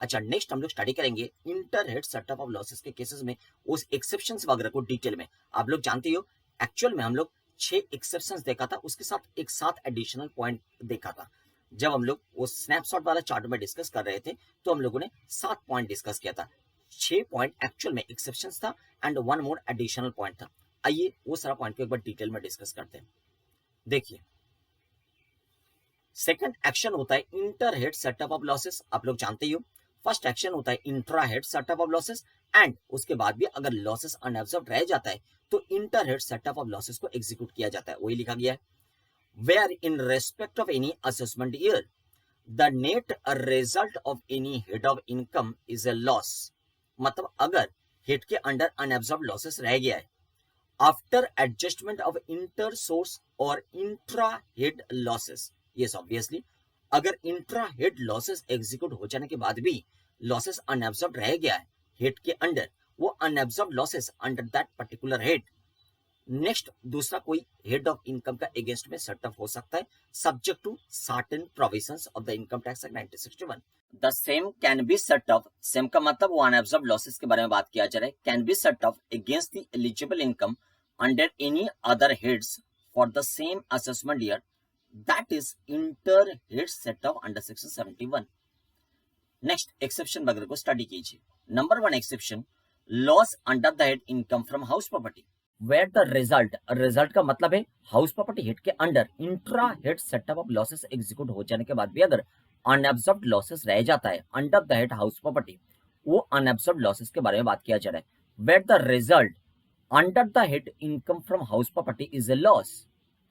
अच्छा, नेक्स्ट हम लोग स्टडी करेंगे inter head setup of losses के केसेस में उस एक्सेप्शंस वगैरह को डिटेल में। आप लोग जानते हो एक्चुअल में हम लोग 6 एक्सेप्शंस देखा था, उसके साथ एक 7 एडिशनल पॉइंट देखा था। जब हम लोग वो स्नैपशॉट वाला चार्ट में डिस्कस कर रहे थे तो हम लोगों ने 7 पॉइंट डिस्कस किया था। 6 पॉइंट एक्चुअल में एक्सेप्शंस था एंड 1 मोर एडिशनल पॉइंट था। आइए वो सारा पॉइंट को एक बार डिटेल में डिस्कस करते हैं। देखिए, सेकंड एक्शन होता है inter head setup of losses, आप लोग जानते ही हो। फर्स्ट एक्शन होता है intra head setup of losses and उसके बाद भी अगर लॉसेस अनअब्जर्व्ड रह जाता है तो inter head setup of losses को एग्जीक्यूट किया जाता है। वही लिखा गया है, where in respect of any assessment year the net result of any head of income is a loss. मतलब अगर हेड के अंडर अनअब्जर्व्ड लॉसेस रह गया है after adjustment of inter source और intra head losses, yes obviously अगर intra head losses execute हो जाने के बाद भी लॉसेस अनअब्जर्व्ड रह गया है हेड के अंडर, वो unobserved losses under that particular head next दूसरा कोई हेड ऑफ इनकम का अगेंस्ट में सेटअप हो सकता है subject to certain provisions of the income tax act 1961। The same can be set off, same का मतलब वो अनअब्जर्व्ड लॉसेस के बारे में बात किया जा रहा है, can be set off against the eligible income under any other heads for the same assessment year, that is inter head set off under section 71। Next exception वगैरह को स्टडी कीजिए। Number 1 exception, loss under the head income from house property, where the result, result का मतलब है house property head के under intra head setup of losses execute हो जाने के बाद भी अगर अनअब्जर्व्ड लॉसेस रह जाता है under the head house property, वो अनअब्जर्व्ड लॉसेस के बारे में बात किया जा रहा है। Where the result under the head income from house property is a loss,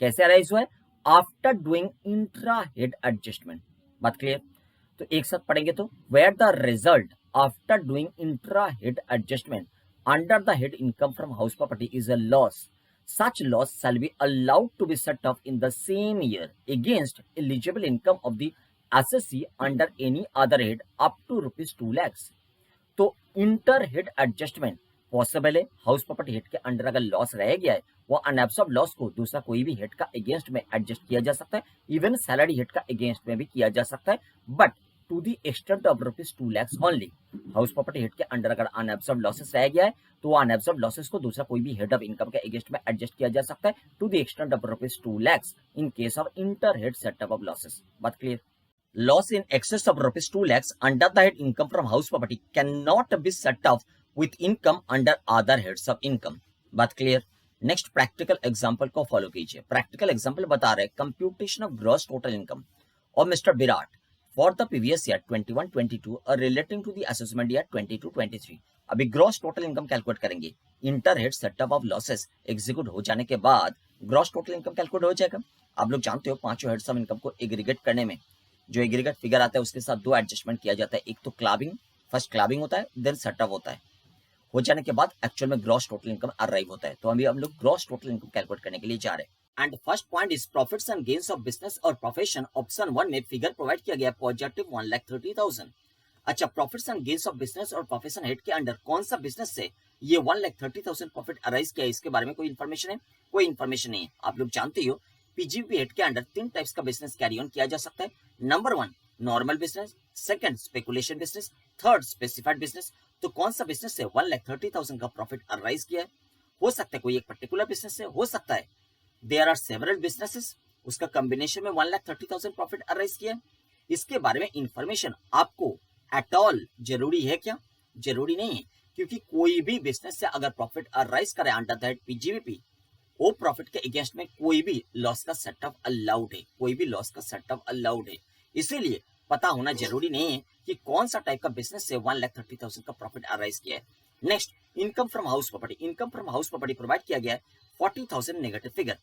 कैसे अराइज हुआ है, after doing intra head adjustment. बात क्लियर? तो एक साथ पढ़ेंगे तो where the result after doing intra head adjustment under the head income from house property is a loss. Such loss shall be allowed to be set off in the same year against eligible income of the assessee under any other head up to rupees 2 lakhs. तो inter head adjustment possible है, house property head के under अगर loss रह गया है वो unabsorbed loss को दूसरा कोई भी हेड का अगेंस्ट में एडजस्ट किया जा सकता है, इवन सैलरी हेड का अगेंस्ट में भी किया जा सकता है, but to the extent of rupees 2 lakhs only. House property head के अंडर अगर अनएब्सॉर्ब लॉसेस रह गया है तो अनएब्सॉर्ब लॉसेस को दूसरा कोई भी हेड ऑफ इनकम के अगेंस्ट में एडजस्ट किया जा सकता है to the extent of rupees 2 lakhs in case of inter head setup of losses. बात clear? Loss in excess of rupees 2 lakhs under the head income from house property cannot be set off with income under other heads of income. बात clear? Next practical example को follow कीजिए। Practical example बता रहे computation of gross total income of mister Virat for the previous year 21-22 और relating to the assessment year 22-23। अभी gross total income calculate करेंगे। Inter head setup of losses execute हो जाने के बाद ग्रॉस टोटल इनकम कैलकुलेट हो जाएगा। आप लोग जानते हो पांचों हेड्स ऑफ इनकम को एग्रीगेट करने में जो एग्रीगेट फिगर आता है उसके साथ दो एडजस्टमेंट किया जाता है, एक तो क्लबिंग, फर्स्ट क्लबिंग होता है देन सेटअप होता है, हो जाने के बाद एक्चुअल में ग्रॉस टोटल इनकम अराइव होता है। तो अभी हम लोग ग्रॉस टोटल इनकम कैलकुलेट करने के लिए जा रहे हैं। And first point is profits and gains of business और प्रोफेशन। ऑप्शन 1 में फिगर प्रोवाइड किया गया पॉजिटिव 1,30,000। अच्छा, profits and gains of business और प्रोफेशन हेड के अंडर कौन सा बिजनेस से ये 1,30,000 प्रॉफिट अराइज किया है, इसके बारे में कोई इन्फॉर्मेशन है? कोई इन्फॉर्मेशन नहीं है। आप लोग जानते हो पीजीपी हेड के अंडर 3 टाइप्स का बिजनेस कैरी ऑन किया जा सकता है। Number 1 normal business, second speculation business, third specified business. तो कौन सा बिजनेस से 1,30,000 का प्रॉफिट अराइज किया है? हो सकता है कोई एक पर्टिकुलर बिजनेस से, हो सकता है देयर आर सेवरल बिजनेसेस, उसका कॉम्बिनेशन में 1,30,000 प्रॉफिट अराइज किया है। इसके बारे में इंफॉर्मेशन आपको एट ऑल जरूरी है क्या? जरूरी नहीं है, क्योंकि कोई भी बिजनेस से अगर प्रॉफिट अराइज करे अंडर दैट पीजीबीपी, वो प्रॉफिट के अगेंस्ट में कोई भी लॉस का सेटअप अलाउड है, कोई भी लॉस का सेटअप अलाउड है। इसीलिए पता होना जरूरी नहीं है कि कौन सा टाइप का बिजनेस से 1,30,000 का प्रॉफिट अराइज किया है। Next income from house property. Income from house property provide किया गया है 40,000 नेगेटिव फिगर।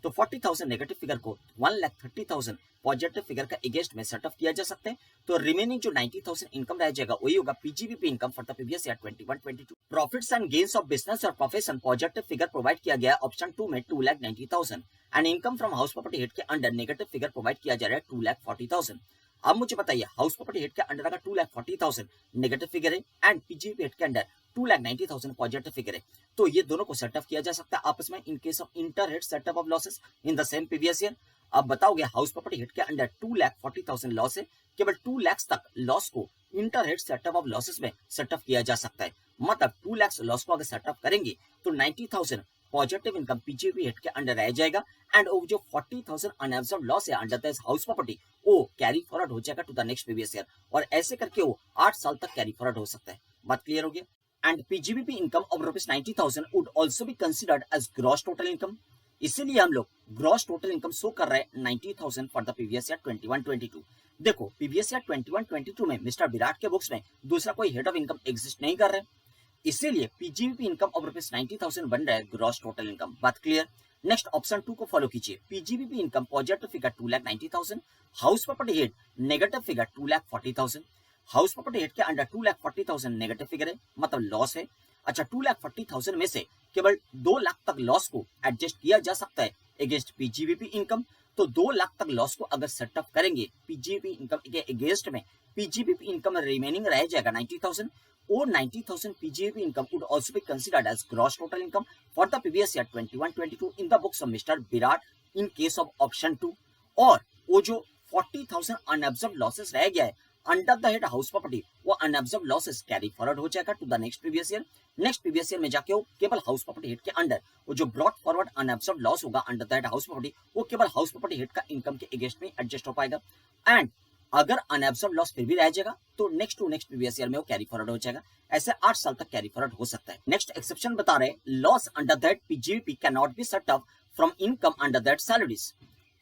तो 40,000 नेगेटिव फिगर को 1,30,000 पॉजिटिव फिगर का अगेंस्ट में सेटअप किया जा सकता है। तो रिमेनिंग जो 90,000 इनकम रह जाएगा वही होगा PGBP income for the previous year 21-22। Profits and gains of business और प्रोफेशन पॉजिटिव फिगर प्रोवाइड किया गया ऑप्शन 2 में 2,90,000 and income from house property head के अंडर नेगेटिव फिगर प्रोवाइड किया जा रहा है 2,40,000। अब मुझे बताइए हाउस प्रॉपर्टी हेड के अंडर अगर 2,40,000 नेगेटिव फिगर है एंड पीजीबीपी हेड के अंडर 2,90,000 पॉजिटिव फिगर है, तो ये दोनों को सेटअप किया जा सकता है आपस में in case of inter head setup of losses in the same previous year. अब बताओगे हाउस प्रॉपर्टी हेड के अंडर 2,40,000 लॉस है, केवल 2 लाख तक लॉस को inter head setup of losses में सेटअप किया जा सकता है। मतलब 2 लाख लॉस को अगर सेटअप करेंगे तो 90,000 पॉजिटिव इनकम पीजीपी हेड के अंडर रह जाएगा एंड वो जो 40,000 अनएब्जॉर्ब लॉस है अंडर दिस हाउस प्रॉपर्टी वो कैरी फॉरवर्ड हो जाएगा to the next previous year और ऐसे करके वो 8 साल तक कैरी फॉरवर्ड हो सकता है। बात क्लियर हो गया? And PGBP income of rupees 90,000 would also be considered as gross total income. इसीलिए हम लोग ग्रॉस टोटल इनकम शो कर रहे हैं 90,000 फॉर द प्रीवियस ईयर 21-22। देखो प्रीवियस ईयर 21-22 में मिस्टर विराट के बुक्स में दूसरा कोई हेड ऑफ इनकम एग्जिस्ट नहीं कर रहे, इसीलिए पीजीबीपी इनकम ऑफ रुपीज 90,000 बन रहा है ग्रॉस टोटल इनकम। बात क्लियर? नेक्स्ट ऑप्शन 2 को फॉलो कीजिए। PGBP income positive figure 2,90,000, house property head negative figure 2,40,000। House property head के अंडर 2,40,000 नेगेटिव फिगर है, मतलब लॉस है। अच्छा 2,40,000 में से केवल 2 लाख तक लॉस को एडजस्ट किया जा सकता है अगेंस्ट पीजीबीपी इनकम। तो 2 लाख तक लॉस को अगर सेटअप करेंगे पीजीबीपी इनकम के अगेंस्ट में, पीजीबीपी इनकम रिमेनिंग रह जाएगा 90,000 और 90,000 PGBP income would also be considered as gross total income for the previous year 21-22 in the books of Mr. Virat in case of option 2। और वो जो 40,000 unabsorbed losses रह गया है under the head house property, वो unabsorb losses carry forward हो जाएगा to the next previous year. Next previous year में जाके वो केवल हाउस प्रॉपर्टी हेड के अंडर वो जो ब्रॉट फॉरवर्ड अनएब्जॉर्ब लॉस होगा under the head house property, वो केवल हाउस प्रॉपर्टी हेड का इनकम के अगेंस्ट में एडजस्ट हो पाएगा। एंड अगर अनएब्जॉर्ब लॉस फिर भी रह जाएगा तो next to next previous year में वो कैरी फॉरवर्ड हो जाएगा। ऐसे 8 साल तक कैरी फॉरवर्ड हो सकता है। नेक्स्ट एक्सेप्शन बता रहे loss under that PGBP can not B set up from income under that salaries.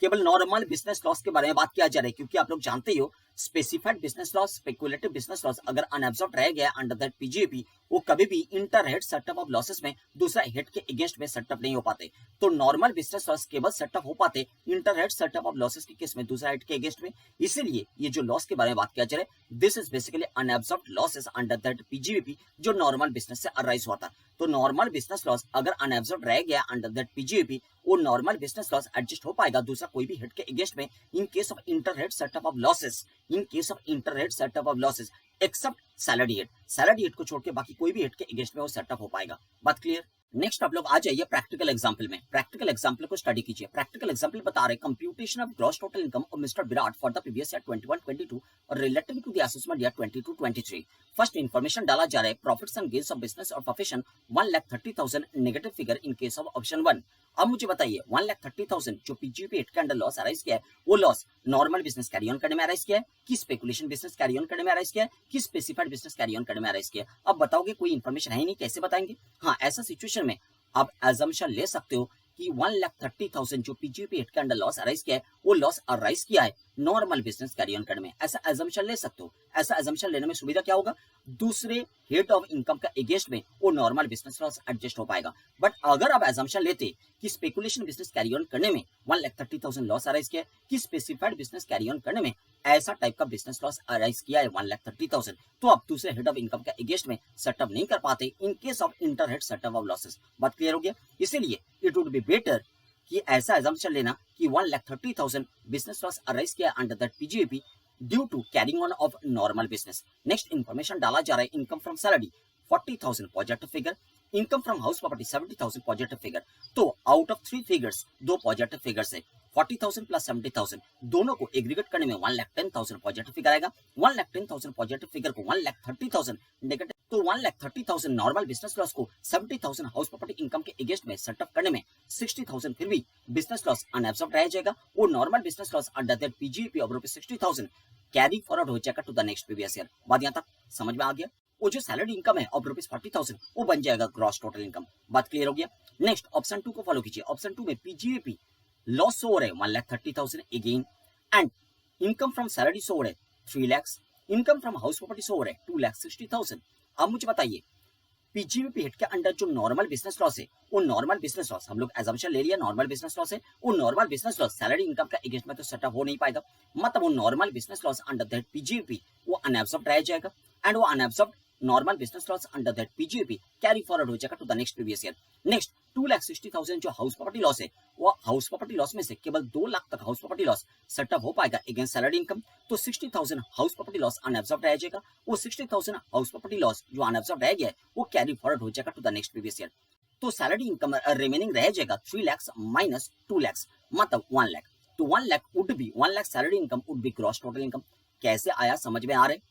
केवल नॉर्मल बिजनेस लॉस के बारे में बात किया जा रहा है, क्योंकि आप लोग जानते ही हो specified business loss, speculative business loss अगर अनएब्जॉर्ब रह गया अंडर दैट पीजीबीपी, वो कभी भी inter head setup of losses में दूसरा हेड के अगेंस्ट में सेटअप नहीं हो पाते। तो नॉर्मल बिजनेस लॉस केवल सेटअप हो पाते inter head setup of losses के केस में दूसरा हेड के अगेंस्ट में। इसीलिए ये जो लॉस के बारे में बात किया जा रहा है this is basically unabsorb losses under that PGBP जो नॉर्मल बिजनेस से अराइज हुआ था। तो नॉर्मल बिजनेस लॉस अगर अनएब्जॉर्ब रह गया अंडर दैट पीजीबीपी, वो नॉर्मल बिजनेस लॉस एडजस्ट हो पाएगा दूसरा कोई भी हेड के अगेंस्ट में in case of inter head setup of losses, in case of inter head setup of losses except salary head. Salary head को छोड़ के बाकी कोई भी हेड के अगेंस्ट में वो सेटअप हो पाएगा। बात क्लियर? नेक्स्ट आप लोग आ जाइए प्रैक्टिकल एग्जांपल में। प्रैक्टिकल एग्जांपल को स्टडी कीजिए। प्रैक्टिकल एग्जांपल बता रहे computation of gross total income of mister Virat for the previous year 21-22 और relating to the assessment year 22-23। First information डाला जा रहा है profits and gains of business और profession 1,30,000 negative figure in case of option 1। अब मुझे बताइए 1,30,000 जो पीजीबीपी हेड के अंडर लॉस अराइज किया है, वो loss normal business carry on करने में अराइज किया है कि स्पेकुलेशन बिजनेस कैरी ऑन करने में अराइज किया है कि स्पेसिफाइड बिजनेस कैरी ऑन करने में अराइज किया है? अब बताओगे कोई इन्फॉर्मेशन है नहीं, कैसे बताएंगे? हाँ, ऐसा सिचुएशन में आप एजम्पशन ले सकते हो कि 1,30,000 जो पीजीबीपी हेड के अंडर लॉस अराइज किया है, वो लॉस अराइज किया है नॉर्मल बिजनेस कैरी ऑन करने में। ऐसा एजम्पशन ले सकते हो। ऐसा एजम्पशन लेने में सुविधा क्या होगा? दूसरे हेड ऑफ इनकम का अगेंस्ट में वो नॉर्मल बिजनेस लॉस एडजस्ट हो पाएगा। बट अगर आप एजम्पशन लेते कि स्पेकुलेशन बिजनेस कैरी ऑन करने में 1,30,000 लॉस अराइज किया है कि स्पेसिफाइड बिजनेस कैरी ऑन करने में ऐसा टाइप का बिजनेस लॉस अराइज किया है 1,30,000, तो आप दूसरे हेड ऑफ इनकम के अगेंस्ट में सेटअप नहीं कर पाते इन case of inter head setup of losses. बात क्लियर हो गया? इसीलिए इट वुड बी बेटर कि ऐसा एजम्पशन लेना कि 1,30,000 बिजनेस लॉस अराइज किया under that PGBP due to carrying on of normal business. Next information डाला जा रहा है income from salary 40,000 positive figure, income from house property 70,000 positive figure. तो out of 3 figures 2 positive figures है, 40,000 plus 70,000 दोनों को aggregate करने में 1,10,000 पॉजिटिव फिगर आएगा। 1,10,000 पॉजिटिव फिगर को 1,30,000 नेगेटिव, तो 1,30,000 नॉर्मल बिजनेस लॉस को 70,000 हाउस प्रॉपर्टी इनकम के अगेंस्ट में सेटअप करने में 60,000 फिर भी बिजनेस लॉस अनएब्सॉर्ब रह जाएगा। वो normal business loss under that PGBP of rupees 60,000 carry forward हो जाएगा to the next previous year. बात यहाँ तक समझ में आ गया? वो जो सैलरी इनकम है ऑफ रुपीज 40,000 वो बन जाएगा ग्रॉस टोटल इनकम। बात क्लियर हो गया? नेक्स्ट ऑप्शन 2 को फॉलो कीजिए। ऑप्शन 2 में पीजीबीपी लॉस हो रहा है 1,30,000 again and income from salary हो रहा है 3 lakh, income from house property हो रहा है 2,60,000। अब मुझे बताइए पीजीबीपी हेड के अंडर जो नॉर्मल बिजनेस लॉस है, वो नॉर्मल बिजनेस लॉस हम लोग एजम्पशन ले लिया नॉर्मल बिजनेस लॉस है, वो normal business loss salary income का अगेंस्ट में तो सेटअप हो नहीं पाएगा। मतलब वो normal business loss under that PGBP वो अनएब्सॉर्ब्ड रह जाएगा एंड वो unabsorbed normal business loss under that PGBP carry forward हो जाएगा to the next previous year. Next 2,60,000 जो हाउस प्रॉपर्टी लॉस है, वो हाउस प्रॉपर्टी लॉस में से केवल 2 लाख तक हाउस प्रॉपर्टी लॉस सेटअप हो पाएगा अगेंस्ट सैलरी इनकम। तो 60,000 हाउस प्रॉपर्टी लॉस अनएब्सॉर्ब्ड रह जाएगा। वो 60,000 हाउस प्रॉपर्टी लॉस जो अनएब्सॉर्ब्ड रह गया है वो कैरी फॉरवर्ड हो जाएगा to the next previous year. तो सैलरी इनकम रिमेनिंग रह जाएगा 3 लाख माइनस 2 लाख, मतलब 1 लाख। तो 1 lakh would be 1 lakh salary income would be gross total income. कैसे आया समझ में आ रहा है?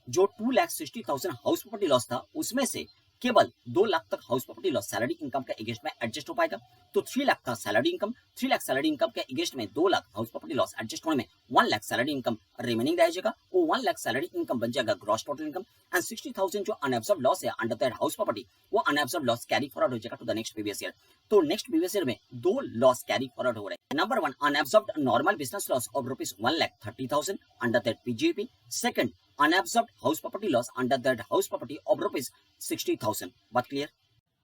जो 2,60,000 हाउस प्रॉपर्टी लॉस था उसमें से केवल 2 लाख तक house property loss salary income के अगेंस्ट में एडजस्ट हो पाएगा। तो 3 लाख था salary income, 3 lakh salary income के अगेंस्ट में 2 lakh house property loss adjust होने में 1 लाख सैलरी इनकम रिमेनिंग रह जाएगा। वो 1 लाख सैलरी इनकम बन जाएगा ग्रॉस टोटल इनकम एंड 60,000 जो अनएब्जॉर्ब लॉस है अंडर दैट हाउस प्रॉपर्टी, वो अनएब्जॉर्ब लॉस कैरी फॉरवर्ड हो जाएगा to the next previous year. तो नेक्स्ट प्रीवियस ईयर में 2 लॉस कैरी फॉरवर्ड हो रहे हैं। Number 1 unabsorbed normal business loss of ₹1,30,000 under that PGP. Second unabsorbed house property loss under that house property of ₹60,000। बात clear?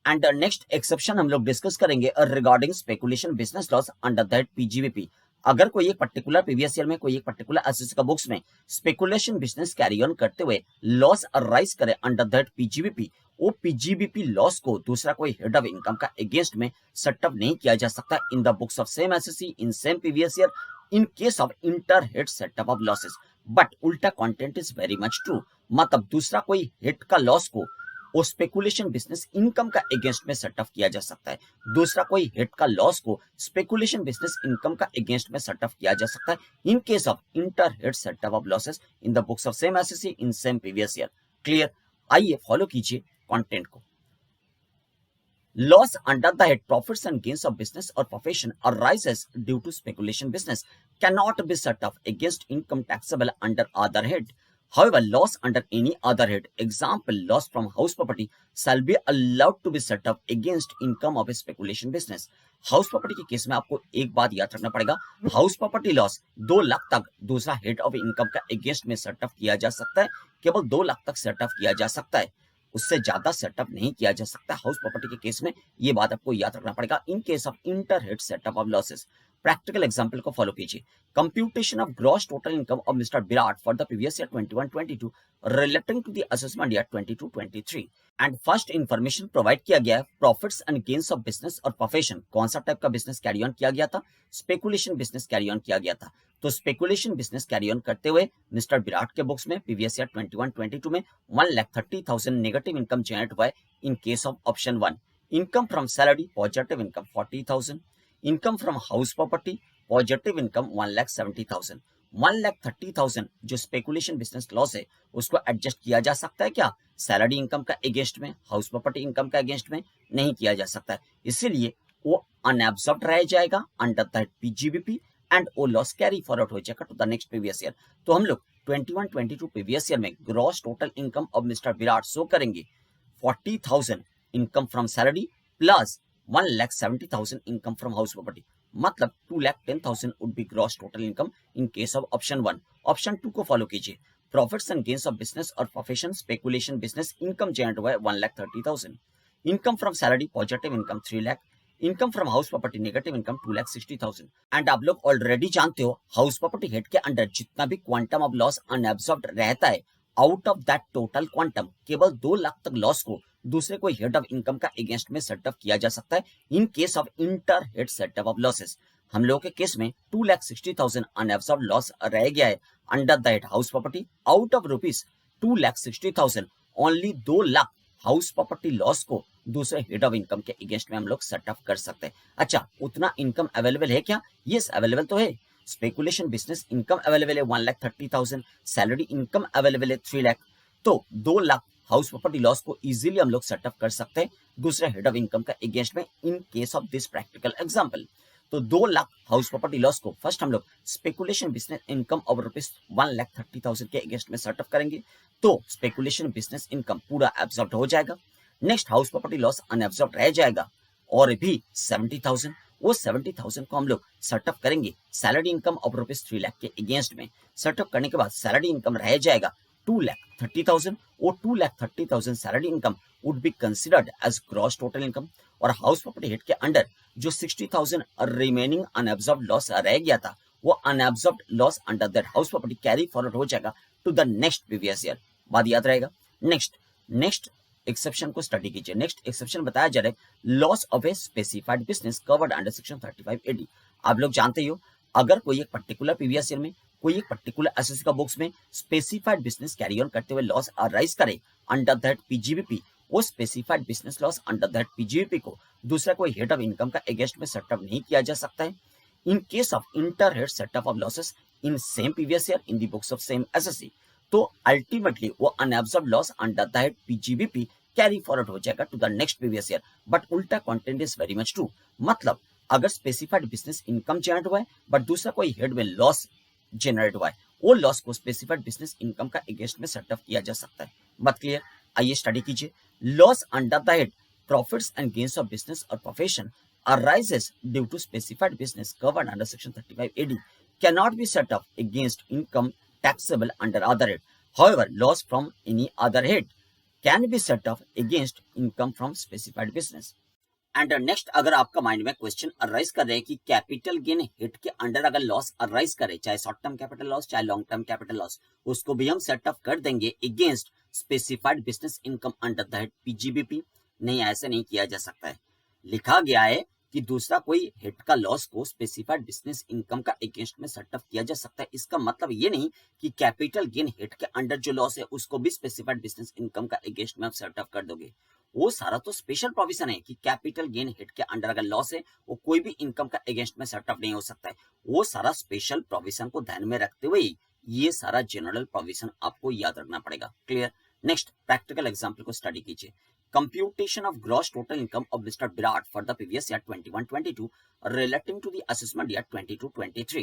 And next exception हम लोग discuss करेंगे regarding speculation business loss under that PGBP. अगर कोई एक particular previous year में कोई एक पर्टिकुलर एसेट का बुक्स में स्पेकुलेशन बिजनेस कैरी ऑन करते हुए लॉस अराइज करे अंडर दैट पीजीबीपी, वो पीजीबीपी लॉस को दूसरा कोई हेड ऑफ इनकम का अगेंस्ट में सेटअप नहीं किया जा सकता इन the books of same assessee in same previous year in case of inter head setup of losses. But उल्टा content is very much true, मतलब दूसरा कोई हेड का लॉस को वो स्पेकुलेशन बिजनेस इनकम का अगेंस्ट में सेटअप किया जा सकता है। दूसरा कोई हेड का लॉस को स्पेकुलेशन बिजनेस इनकम का अगेंस्ट में सेटअप किया जा सकता है in case of inter head setup of losses in the books of same assessee in same previous year. Clear? आइए फॉलो कीजिए कंटेंट को। Loss under the head profits and gains of business or profession arises due to speculation business cannot be set off against income taxable under other head. However, loss under any other head, example loss from house property, shall be allowed to be set off against income of a speculation business. House property के case में आपको एक बात याद रखना पड़ेगा, house property loss 2 lakh तक दूसरा हेड ऑफ इनकम का अगेंस्ट में सेटअप किया जा सकता है, केवल 2 लाख तक सेटअप किया जा सकता है, उससे ज्यादा सेटअप नहीं किया जा सकता हाउस प्रॉपर्टी के केस में। ये बात आपको याद रखना पड़ेगा in case of inter head setup of losses. Practical example को फॉलो कीजिए। Computation of gross total income of mister Virat for the previous year 21-22 relating to the assessment year 22-23 and first information provide किया गया है profits and gains of business और profession. कौन सा type का business carry on किया गया था? स्पेकुलेशन बिजनेस कैरी ऑन किया गया था। तो स्पेकुलेशन बिजनेस कैरी ऑन करते हुए मिस्टर विराट के बुक्स में प्रीवियस ईयर 21-22 में 1,30,000 नेगेटिव इनकम जनरेट हुआ है in case of option 1। Income from salary positive income 40,000, income from house property positive income 1,70,000। 1,30,000 जो स्पेकुलेशन बिजनेस लॉस है उसको एडजस्ट किया जा सकता है क्या? सैलरी इनकम का अगेंस्ट में, हाउस प्रॉपर्टी इनकम का अगेंस्ट में नहीं किया जा सकता है, इसीलिए वो अनएब्सॉर्ब्ड रह जाएगा अंडर दैट पीजीबीपी एंड वो लॉस कैरी फॉरवर्ड हो जाएगा to the next previous year. तो हम लोग 21-22 प्रीवियस ईयर में gross total income of mister Virat show करेंगे 40,000 income from salary plus 1,70,000 income from house property, मतलब 2,10,000 would be gross total income in case of option 1। Option 2 को follow कीजिए। Profits and gains of business और profession speculation business income generate हुआ है 1,30,000, income from salary positive income 3 lakh, income from house property negative income 2,60,000। And आप लोग already जानते हो house property head के अंडर जितना भी क्वांटम ऑफ लॉस अनएब्सॉर्ब्ड रहता है, out of that total quantum केवल 2 लाख तक लॉस को दूसरे कोई हेड ऑफ इनकम का अगेंस्ट में सेटअप किया जा सकता है in case of inter head setup of losses. हम लोगों के केस में 2,60,000 अनएब्सॉर्ब्ड लॉस रह गया है under the head house property. Out of ₹2,60,000 only 2 lakh house property loss को दूसरे हेड ऑफ इनकम के अगेंस्ट में हम लोग सेटअप कर सकते हैं। अच्छा, उतना इनकम अवेलेबल है क्या? यस, अवेलेबल तो है। स्पेकुलेशन बिजनेस इनकम अवेलेबल है 1,30,000, सैलरी इनकम अवेलेबल है 3 लाख, तो 2 लाख हाउस प्रॉपर्टी लॉस को इजीली हम लोग सेटअप कर सकते हैं दूसरे हेड ऑफ इनकम का अगेंस्ट में in case of this practical example. तो 2 लाख हाउस प्रॉपर्टी लॉस को फर्स्ट हम लोग स्पेकुलेशन बिजनेस इनकम ऑफ ₹1,30,000 के अगेंस्ट में सेटअप करेंगे, तो स्पेकुलेशन बिजनेस इनकम पूरा एब्सॉर्ब हो जाएगा। Next house property loss unabsorbed रह जाएगा और भी 70,000, वो 70,000 को हम लोग सेटअप करेंगे सैलरी इनकम ऑफ ₹3 लाख के अगेंस्ट में। सेटअप करने के बाद सैलरी इनकम रह जाएगा 2,30,000, वो 2,30,000 salary income would be considered as gross total income और हाउस प्रॉपर्टी हेड के अंडर जो 60,000 रिमेनिंग अनएब्सॉर्ब्ड लॉस रह गया था, वो unabsorbed loss under that house property carry forward हो जाएगा to the next previous year. बात याद रहेगा। नेक्स्ट एक्सेप्शन को स्टडी कीजिए। नेक्स्ट एक्सेप्शन बताया जा रहा है loss of a specified business covered under section 35AD। आप लोग जानते हो अगर कोई एक पर्टिकुलर प्रीवियस ईयर में कोई एक पर्टिकुलर एसएससी का बुक्स में स्पेसिफाइड बिजनेस कैरी ऑन करते हुए लॉस अराइज करे अंडर दैट पीजीबीपी, वो specified business loss under that PGBP को दूसरा कोई हेड ऑफ इनकम का अगेंस्ट में सेटअप नहीं किया जा सकता है in case of inter head setup of losses in same previous year in the books of same SSC. तो अल्टीमेटली वो unabsorb loss under the head PGBP carry forward हो जाएगा to the next previous year. But उल्टा content is very much true. मतलब अगर specified business income generate हुआ है but दूसरा कोई हेड में लॉस जनरेट हुआ है, वो लॉस को स्पेसिफाइड बिजनेस इनकम का अगेंस्ट में सेटअप किया जा सकता है। बात क्लियर? आइए स्टडी कीजिए। Loss under the head profits and gains of business और profession arises due to specified business covered under section 35 AD cannot be set up against income taxable under other head. However, loss from any other head can be set up against income from specified business. And next, अगर आपका mind में question arise कर रहे हैं कि capital gain hit के under अगर loss arise करे, चाहे शॉर्ट टर्म कैपिटल लॉस चाहे लॉन्ग टर्म कैपिटल लॉस, उसको भी हम सेटअप कर देंगे against specified business income under the head PGBP. नहीं, ऐसे नहीं किया जा सकता है। लिखा गया है कि दूसरा कोई हिट का लॉस को स्पेसिफाइड बिजनेस इनकम का अगेंस्ट में सेटअप किया जा सकता है। इसका मतलब ये नहीं कि कैपिटल गेन हिट के अंडर जो लॉस है उसको भी स्पेसिफाइड बिजनेस इनकम का अगेंस्ट में आप सेटअप कर दोगे। वो सारा तो स्पेशल प्रोविजन है कि कैपिटल गेन हिट के अंडर अगर लॉस है वो कोई भी इनकम का अगेंस्ट में सेटअप नहीं हो सकता है। वो सारा स्पेशल प्रोविजन को ध्यान में रखते हुए ये सारा जनरल प्रोविजन आपको याद रखना पड़ेगा। क्लियर? नेक्स्ट, प्रैक्टिकल एग्जांपल को स्टडी कीजिए। Computation of gross total income of Mr. Virat for the previous year 21-22 relating to the assessment year 22-23.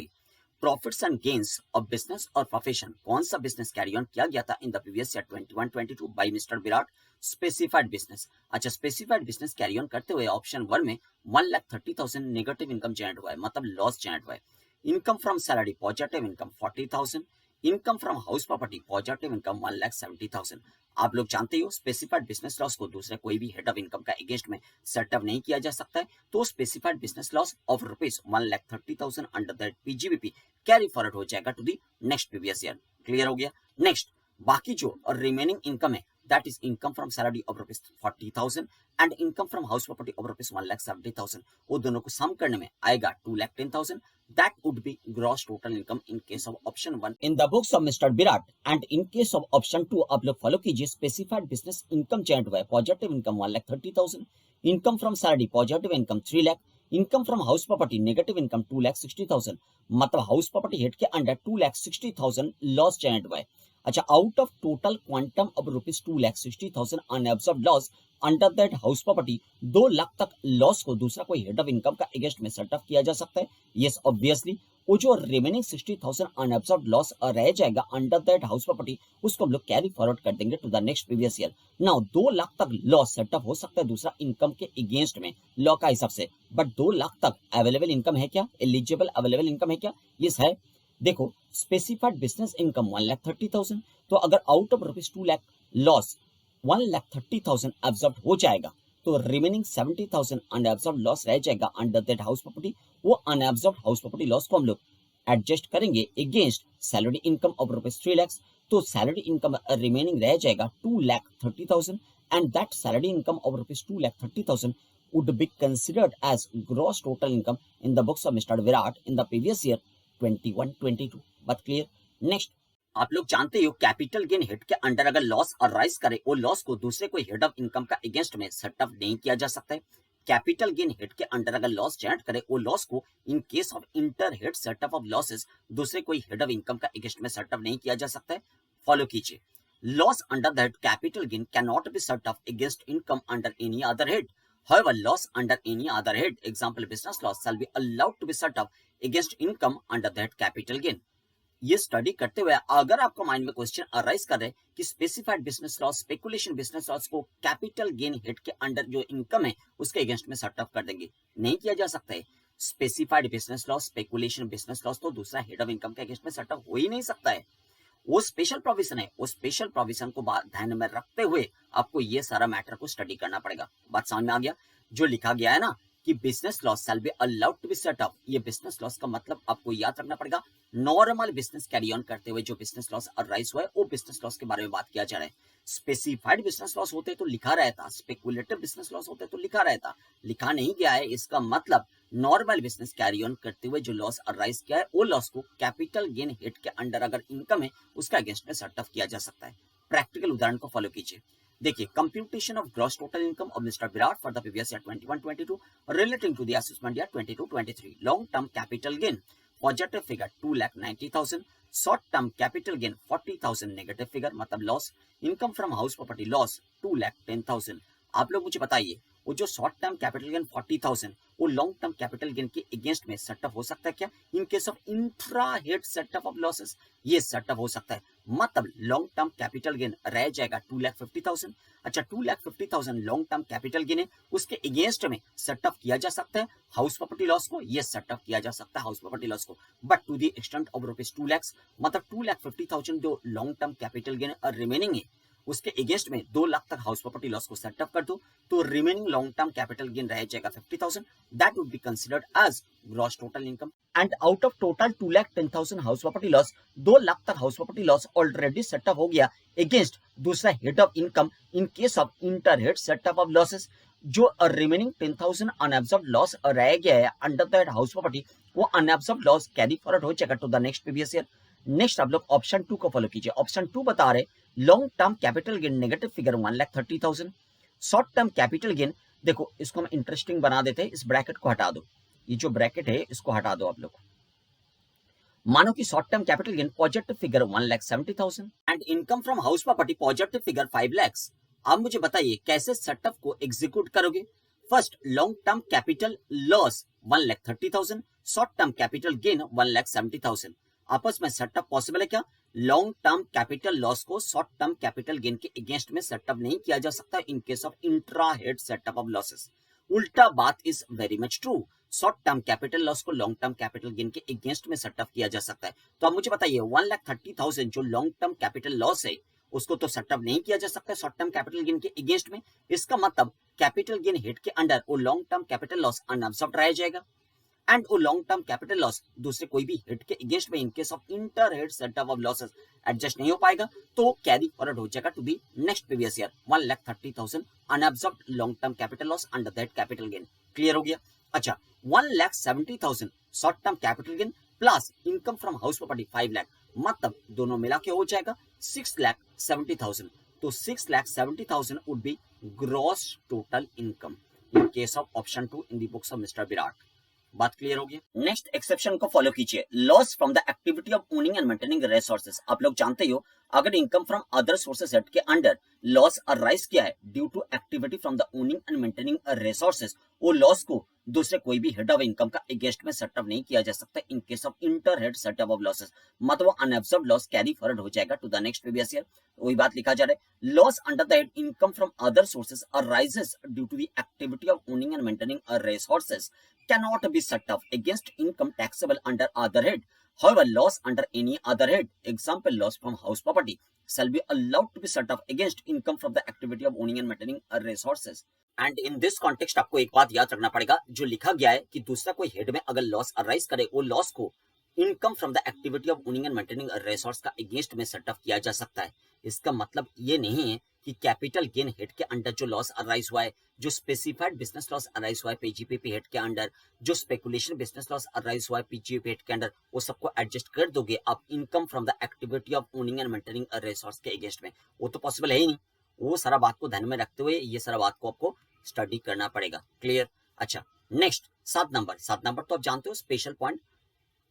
Profits and gains of business or profession. कौन सा business carry on किया गया था in the previous year 21-22 by Mr. Virat? Specified business. अच्छा, specified business carry on करते हुए option 1 में 1,30,000 negative income generate हुआ है, मतलब लॉस जनरेट हुआ है। Income from salary positive income 40,000, income from house property positive income 1,70,000। आप लोग जानते हो स्पेसिफाइड बिजनेस लॉस को दूसरे कोई भी हेड ऑफ इनकम का अगेंस्ट में सेटअप नहीं किया जा सकता है। तो specified business loss of rupees 1,30,000 under that PGBP carry forward हो जाएगा to the next previous year. Clear हो गया? नेक्स्ट, बाकी जो रिमेनिंग इनकम है that is income from salary of rupees 40,000 and income from house property of rupees 1,70,000। वो दोनों को सम करने में आएगा 2,10,000। That would be gross total income in case of option 1 in the books of Mr. Virat, and in case of option 2 आप लोग follow कीजिए। Specified business income generate हुआ है, positive income 1,30,000, income from salary positive income 3 lakh, income from house property negative income 2,60,000। मतलब house property head के under 2,60,000 loss generate हुआ है। अच्छा, out of total quantum of rupees 2,60,000 unabsorbed loss under that house property 2 lakh तक loss को दूसरा कोई head of income का अगेंस्ट में सेटअप किया जा सकता है। यस, ऑब्वियसली वो जो रिमेनिंग 60,000 अनएब्सॉर्ब्ड लॉस रह जाएगा अंडर दैट हाउस प्रॉपर्टी, उसको हम लोग कैरी फॉरवर्ड कर देंगे to the next previous year. Now 2 lakh तक लॉस सेटअप हो सकता है दूसरा इनकम के अगेंस्ट में लॉ का हिसाब से, बट 2 लाख तक अवेलेबल इनकम है क्या? एलिजिबल अवेलेबल इनकम है क्या? यस है। देखो, स्पेसिफाइड बिजनेस इनकम 1,30,000, तो अगर out of rupees 2 lakh loss 1,30,000 absorb हो जाएगा तो रिमेनिंग 70,000 अनएब्जॉर्ब लॉस रह जाएगा अंडर दैट हाउस प्रॉपर्टी। वो अनएब्जॉर्ब हाउस प्रॉपर्टी लॉस को हम लोग एडजस्ट करेंगे against salary income of rupees 3 lakh. तो सैलरी इनकम रिमेनिंग रह जाएगा 2,30,000 and that salary income of rupees 2,30,000 would be considered as gross total income in the books of Mr. Virat in the previous year 21-22. बात clear? Next, आप लोग जानते हो capital gain hit के under अगर loss arise करे वो loss को दूसरे कोई हेड ऑफ इनकम का अगेंस्ट में सेटअप नहीं किया जा सकता है। कैपिटल गेन हिट के अंडर अगर लॉस जनरेट करे वो लॉस को इन case of inter head setup of losses दूसरे कोई हेड ऑफ इनकम का अगेंस्ट में सेटअप नहीं किया जा सकता है। फॉलो कीजिए। Loss under that capital gain can not be setup against income under any other head. However, loss under any other head, example business loss, shall be allowed to be set up against income under that capital gain. ये study करते हुए अगर आपको mind में question arise कर रहे कि specified business loss, speculation business loss को कैपिटल गेन हिट के अंडर जो इनकम है उसके अगेंस्ट में सेटअप कर देंगे, नहीं किया जा सकता है। Specified business loss, speculation business loss तो दूसरा हेड ऑफ इनकम के अगेंस्ट में सेटअप हो ही नहीं सकता है। वो स्पेशल प्रोविजन है, वो स्पेशल प्रोविजन को ध्यान में रखते हुए आपको ये सारा मैटर को स्टडी करना पड़ेगा। बात समझ में आ गया? जो लिखा गया है ना कि business loss shall be allowed to be set up, ये बिजनेस लॉस का मतलब आपको याद रखना पड़ेगा नॉर्मल बिजनेस कैरी ऑन करते हुए जो बिजनेस लॉस अराइज हुआ है वो बिजनेस लॉस के बारे में बात किया जा रहा है। स्पेसिफाइड बिजनेस लॉस होते तो लिखा रहता, स्पेकुलेटिव बिजनेस लॉस होते तो लिखा रहता, लिखा नहीं गया है। इसका मतलब नॉर्मल बिजनेस कैरी ऑन करते हुए जो लॉस अराइज किया है वो लॉस को कैपिटल गेन हिट के अंडर अगर इनकम है उसका अगेंस्ट में सेटअप किया जा सकता है। प्रैक्टिकल उदाहरण को फॉलो कीजिए। देखिए, computation of gross total income of mister Virat for the previous year 21-22 relating to the assessment year 22-23 long term capital gain positive figure 2,90,000, short term capital gain 40,000 negative figure मतलब loss, income from house property loss 2,10,000। आप लोग मुझे बताइए वो जो short term capital gain 40,000 वो long term capital gain के against में सेटअप हो सकता है क्या? In case of intra head setup of losses ये सेटअप हो सकता है, मतलब लॉन्ग टर्म कैपिटल गेन रह जाएगा 2,50,000। अच्छा 2,50,000 लॉन्ग टर्म कैपिटल गेन है, उसके अगेंस्ट में सेटअप किया जा सकता है हाउस प्रॉपर्टी लॉस को, ये सेटअप किया जा सकता है हाउस प्रॉपर्टी लॉस को, but to the extent of rupees 2 lakh, मतलब 2,50,000 जो long term capital gain remaining है उसके अगेंस्ट में 2 लाख तक हाउस प्रॉपर्टी लॉस को सेटअप कर दो तो remaining long term capital gain रह जाएगा 50,000, that would be considered as gross total income. And out of total 2,10,000 house property loss 2 lakh तक house property loss already setup हो गया अगेंस्ट दूसरा head of income in case of inter head setup of losses. जो remaining 10,000 unabsorbed loss रह गया है under that house property वो unabsorbed loss carry forward हो जाएगा to the next previous year. Next आप लोग ऑप्शन 2 को फॉलो कीजिए। ऑप्शन 2 बता रहे long term capital gain negative figure 1,30,000, short term capital gain देखो इसको हम इंटरेस्टिंग बना देते हैं, इस ब्रैकेट को हटा दो, ये जो ब्रैकेट है इसको हटा दो आप लोग। मानो कि short term capital gain positive figure 1,70,000 and income from house property positive figure 5 lakh. आप मुझे बताइए कैसे सेटअप को एग्जीक्यूट करोगे। First long term capital loss 1,30,000, short term capital gain 1,70,000, आपस में सेटअप पॉसिबल है क्या? लॉन्ग टर्म कैपिटल लॉस को शॉर्ट टर्म कैपिटल गेन के अगेंस्ट में सेटअप नहीं किया जा सकता in case of intra head setup of losses. उल्टा बात is very much true, short term capital loss को लॉन्ग टर्म कैपिटल गेन के अगेंस्ट में सेटअप किया जा सकता है। तो अब मुझे बताइए 1,30,000 जो लॉन्ग टर्म कैपिटल लॉस है उसको तो सेटअप नहीं किया जा सकता शॉर्ट टर्म कैपिटल गेन के अगेंस्ट में, इसका मतलब कैपिटल गेन हेड के अंडर वो long term capital loss unabsorbed रह जाएगा एंड वो लॉन्ग टर्म कैपिटल लॉस दूसरे कोई भी हेड के अगेंस्ट में in case of inter head setup of losses adjust नहीं हो पाएगा तो कैरी फॉरवर्ड हो जाएगा to the next previous year 1,30,000 unabsorbed long term capital loss under that capital gain. Clear हो गया? अच्छा 1,70,000 short term capital gain plus income from house property 5 lakh, मतलब दोनों मिला के हो जाएगा 6,70,000, तो 6,70,000 would be gross total income in case of option 2 in the books of mister Virat. बात क्लियर होगी? नेक्स्ट एक्सेप्शन को फॉलो कीजिए, loss from the activity of owning and maintaining resources. आप लोग जानते हो अगर income from other sources head के अंडर लॉस अराइज किया है due to activity from the owning and maintaining resources, वो लॉस को दूसरे कोई भी हेड ऑफ इनकम का अगेंस्ट में सेटअप नहीं किया जा सकता in case of inter head setup of losses, मतलब अनअब्सॉर्ब्ड लॉस कैरी फॉरवर्ड हो जाएगा to the next previous year. वही बात लिखा जा रहा है, loss under the head income from other sources arises due to the activity of owning and maintaining resources cannot be set off against income taxable under other head. However, loss under any other head, example loss from house property, shall be allowed to be set off against income from the activity of owning and maintaining resources. And in this context आपको एक बात याद रखना पड़ेगा, जो लिखा गया है कि दूसरा कोई हेड में अगर लॉस अराइज करे वो लॉस को income from the activity of owning and maintaining resource का अगेंस्ट में सेटअप किया जा सकता है। इसका मतलब ये नहीं है कि कैपिटल गेन हेड के अंडर जो लॉस अराइज हुआ है, जो स्पेसिफाइड बिजनेस लॉस अराइज हुआ है पीजीपीपी हेड के अंडर, जो स्पेकुलेशन बिजनेस लॉस अराइज हुआ है पीजीपीपी हेड के अंडर, वो सबको एडजस्ट कर दोगे आप income from the activity of owning and maintaining resource के अगेंस्ट में, वो तो पॉसिबल है ही नहीं। वो सारा बात को ध्यान में रखते हुए ये सारा बात को आपको स्टडी करना पड़ेगा। क्लियर? अच्छा नेक्स्ट 7 नंबर तो आप जानते हो स्पेशल पॉइंट,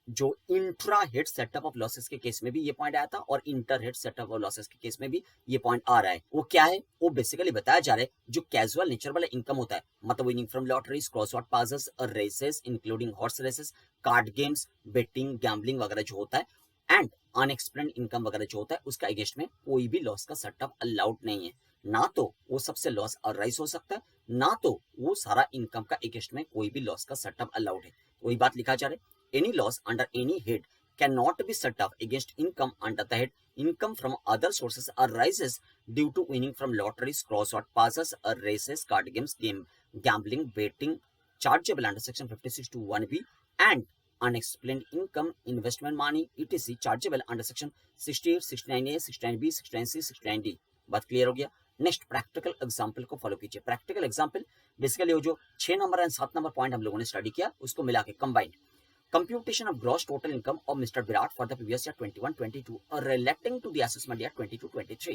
जो intra head setup of losses के केस में भी ये पॉइंट आया था और inter head setup of losses के केस में भी ये पॉइंट आ रहा है। वो क्या है? वो बेसिकली बताया जा रहा है जो कैजुअल नेचर वाला इनकम होता है, मतलब winning from lotteries, crossword passes और races including horse races, card games, betting, gambling वगैरह जो होता है एंड अनएक्सप्लेन्ड इनकम वगैरह जो होता है उसका अगेंस्ट में कोई भी लॉस का सेटअप अलाउड नहीं है। ना तो वो सबसे लॉस अराइज हो सकता है, ना तो वो सारा इनकम का अगेंस्ट में कोई भी लॉस का सेटअप अलाउड है। वही बात लिखा जा रहा है, any loss under any head cannot be set off against income under the head income from other sources arises due to winning from lotteries, crossword passes, races, card games, gambling, betting, chargeable under section 56 to 1b and unexplained income, investment money etc chargeable under section 68, 69a, 69b, 69c, 69d। बात clear हो गया? Next practical example को follow कीजिए। Practical example basically वो जो 6 number and 7 number point हम लोगों ने स्टडी किया उसको मिला के combined computation of gross total income of Mr. Virat for the previous year 21-22 relating to the assessment year 22-23.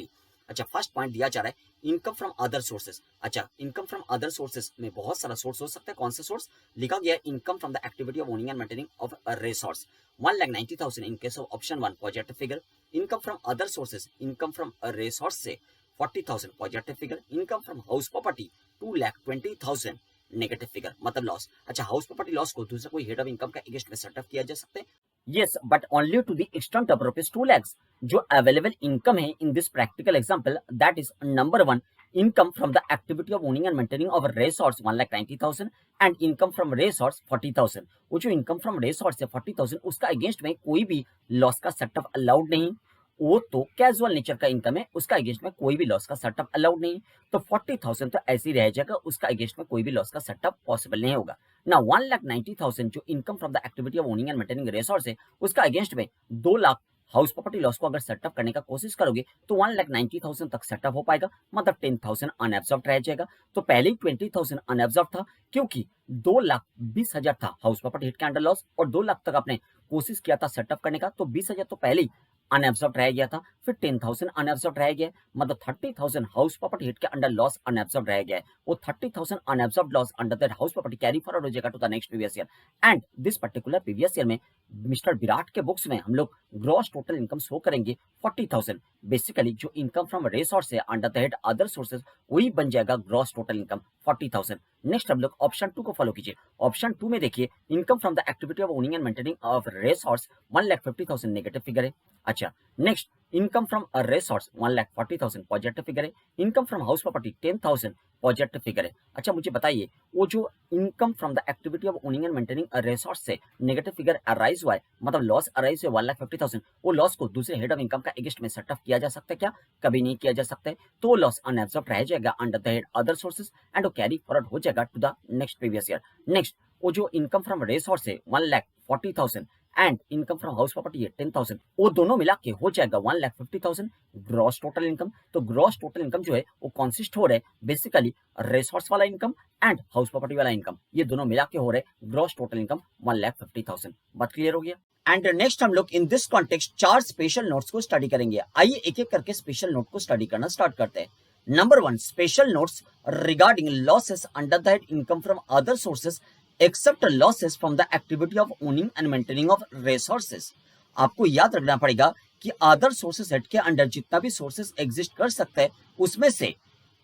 अच्छा, फर्स्ट पॉइंट दिया जा रहा है इनकम फ्रॉम अदर सोर्सेज। अच्छा, इनकम फ्रॉम अदर सोर्सेज में बहुत सारा सोर्स हो सकता है। कौन सा सोर्स लिखा गया है? Income from the activity of owning and maintaining of a resource 1,90,000 in case of option 1 positive figure. Income from other sources, income from a resource से 40,000 positive figure. Income from house property 2,20,000 negative figure, मतलब loss. अच्छा, house property loss को दूसरा कोई head of income का against में setup किया जा सकता है? Yes, but only to the extent of rupees 2 lakhs। जो अवेलेबल इनकम है in this practical example, that is number 1 income from the activity of owning and maintaining of resource 1,90,000 and income from resource 40,000। वो जो income from resource है 40,000, उसका against में कोई भी loss का सेटअप अलाउड नहीं। वो तो कैजुअल नेचर का इनकम है, उसका अगेंस्ट में कोई भी लॉस का सेटअप अलाउड नहीं। तो 40,000 तो ऐसे ही रह जाएगा, उसका अगेंस्ट में कोई भी लॉस का सेटअप पॉसिबल नहीं होगा ना। 1,90,000 जो income from the activity of owning and maintaining resource है, उसका अगेंस्ट में 2 लाख हाउस प्रॉपर्टी लॉस को अगर सेटअप करने का कोशिश करोगे तो 1,90,000 तक सेटअप हो पाएगा, मतलब 10,000 अनएब्जॉर्ब्ड रह जाएगा। तो पहले ही 20,000 अनएब्जॉर्ब्ड था, क्योंकि 2,20,000 था हाउस प्रॉपर्टी हिट के अंडर लॉस, और 2 लाख तक आपने कोशिश किया था सेटअप करने का, तो 20,000 तो पहले ही अनएब्जॉर्ब्ड रह गया था। फिर 10,000 अनएब्जॉर्ब्ड रह गया, मतलब 30,000 हाउस प्रॉपर्टी हिट के अंडर लॉस अनएब्जॉर्ब्ड रह गया है। वो 30,000 unabsorbed loss under that house property carry forward हो जाएगा to the next previous year. And this particular previous year में मिस्टर विराट के बुक्स में हम लोग ग्रॉस टोटल इनकम शो करेंगे 40,000। बेसिकली जो इनकम फ्रॉम रिसोर्स है under the head other sources, वही बन जाएगा ग्रॉस टोटल इनकम 40,000। नेक्स्ट हम लोग ऑप्शन 2 को फॉलो कीजिए। ऑप्शन 2 में देखिए income from the activity of owning and maintaining of resource 1,50,000 negative figure है। अच्छा, next income from a resource 1,40,000 positive figure है। Income from house property 10,000 positive figure है। अच्छा, मुझे बताइए वो जो income from the activity of owning and maintaining a resource से नेगेटिव फिगर अराइज हुआ है, मतलब लॉस अराइज हुआ 1,50,000, वो लॉस को दूसरे हेड ऑफ इनकम का अगेंस्ट में सेटअप किया जा सकता है क्या? कभी नहीं किया जा सकता है। तो वो लॉस अनएब्जॉर्ब्ड रह जाएगा under the head other sources and वो कैरी फॉरवर्ड हो जाएगा to the next previous year. Next वो जो इनकम फ्रॉम रिसोर्स है 1,40,000 and income from house property है 10,000, वो दोनों मिला के हो जाएगा 1,50,000 ग्रॉस टोटल इनकम। तो ग्रॉस टोटल इनकम जो है वो कॉन्सिस्ट हो रहा है बेसिकली रिसोर्स वाला इनकम एंड हाउस प्रॉपर्टी वाला इनकम, ये दोनों मिला के हो रहे हैं ग्रॉस टोटल इनकम 1,50,000। बात क्लियर हो गया? एंड नेक्स्ट हम लोग in this context 4 special notes को स्टडी करेंगे। आइए एक एक करके स्पेशल नोट को स्टडी करना स्टार्ट करते हैं। Number 1, special notes regarding losses under the head income from other sources except losses from the activity of owning and maintaining of resources. आपको याद रखना पड़ेगा कि अदर सोर्सेस हेड के अंडर जितना भी सोर्सेस एग्जिस्ट कर सकता है, उसमें से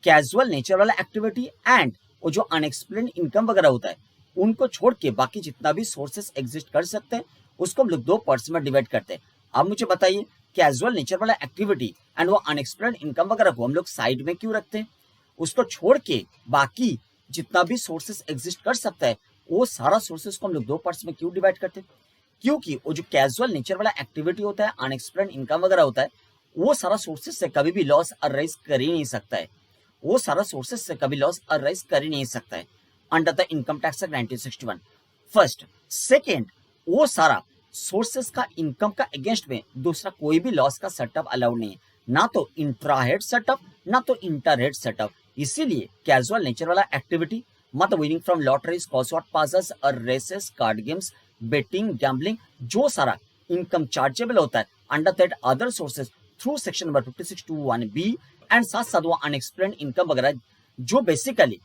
कैजुअल नेचर वाला एक्टिविटी एंड वो जो अनएक्सप्लेन्ड इनकम वगैरह होता है, उनको छोड़ के बाकी जितना भी सोर्सेस एग्जिस्ट कर सकते हैं, उसको हम लोग 2 पार्ट्स में डिवाइड करते हैं। अब मुझे बताइए कैजुअल नेचर वाला एक्टिविटी एंड वो अनएक्सप्लेन्ड इनकम वगैरह को हम लोग साइड में क्यों रखते हैं? उसको छोड़ के बाकी जितना भी सोर्सेस एग्जिस्ट कर सकता है, वो सारा सोर्सेस को हम लोग 2 पार्ट्स में क्यों डिवाइड करते हैं? क्योंकि वो जो कैजुअल नेचर वाला एक्टिविटी होता है, अनएक्सप्लेन्ड इनकम वगैरह होता है, वो सारा सोर्सेस से कभी भी लॉस अराइज कर ही नहीं सकता है। वो सारा सोर्सेस से कभी लॉस अराइज कर ही नहीं सकता है under the income tax act 1961। First, second, वो सारा सोर्सेस का इनकम का अगेंस्ट में दूसरा कोई भी लॉस का सेटअप अलाउड नहीं है, ना तो इंट्रा हेड सेटअप ना तो इंटर हेड सेटअप। इसीलिए कैजुअल नेचर वाला एक्टिविटी, मतलब winning from lotteries, concert passes और races, card games, betting, gambling, जो सारा इनकम चार्जेबल होता है under that other sources through section number 56(1)(b) and साथ साथ वो अनएक्सप्लेन्ड इनकम वगैरह जो बेसिकली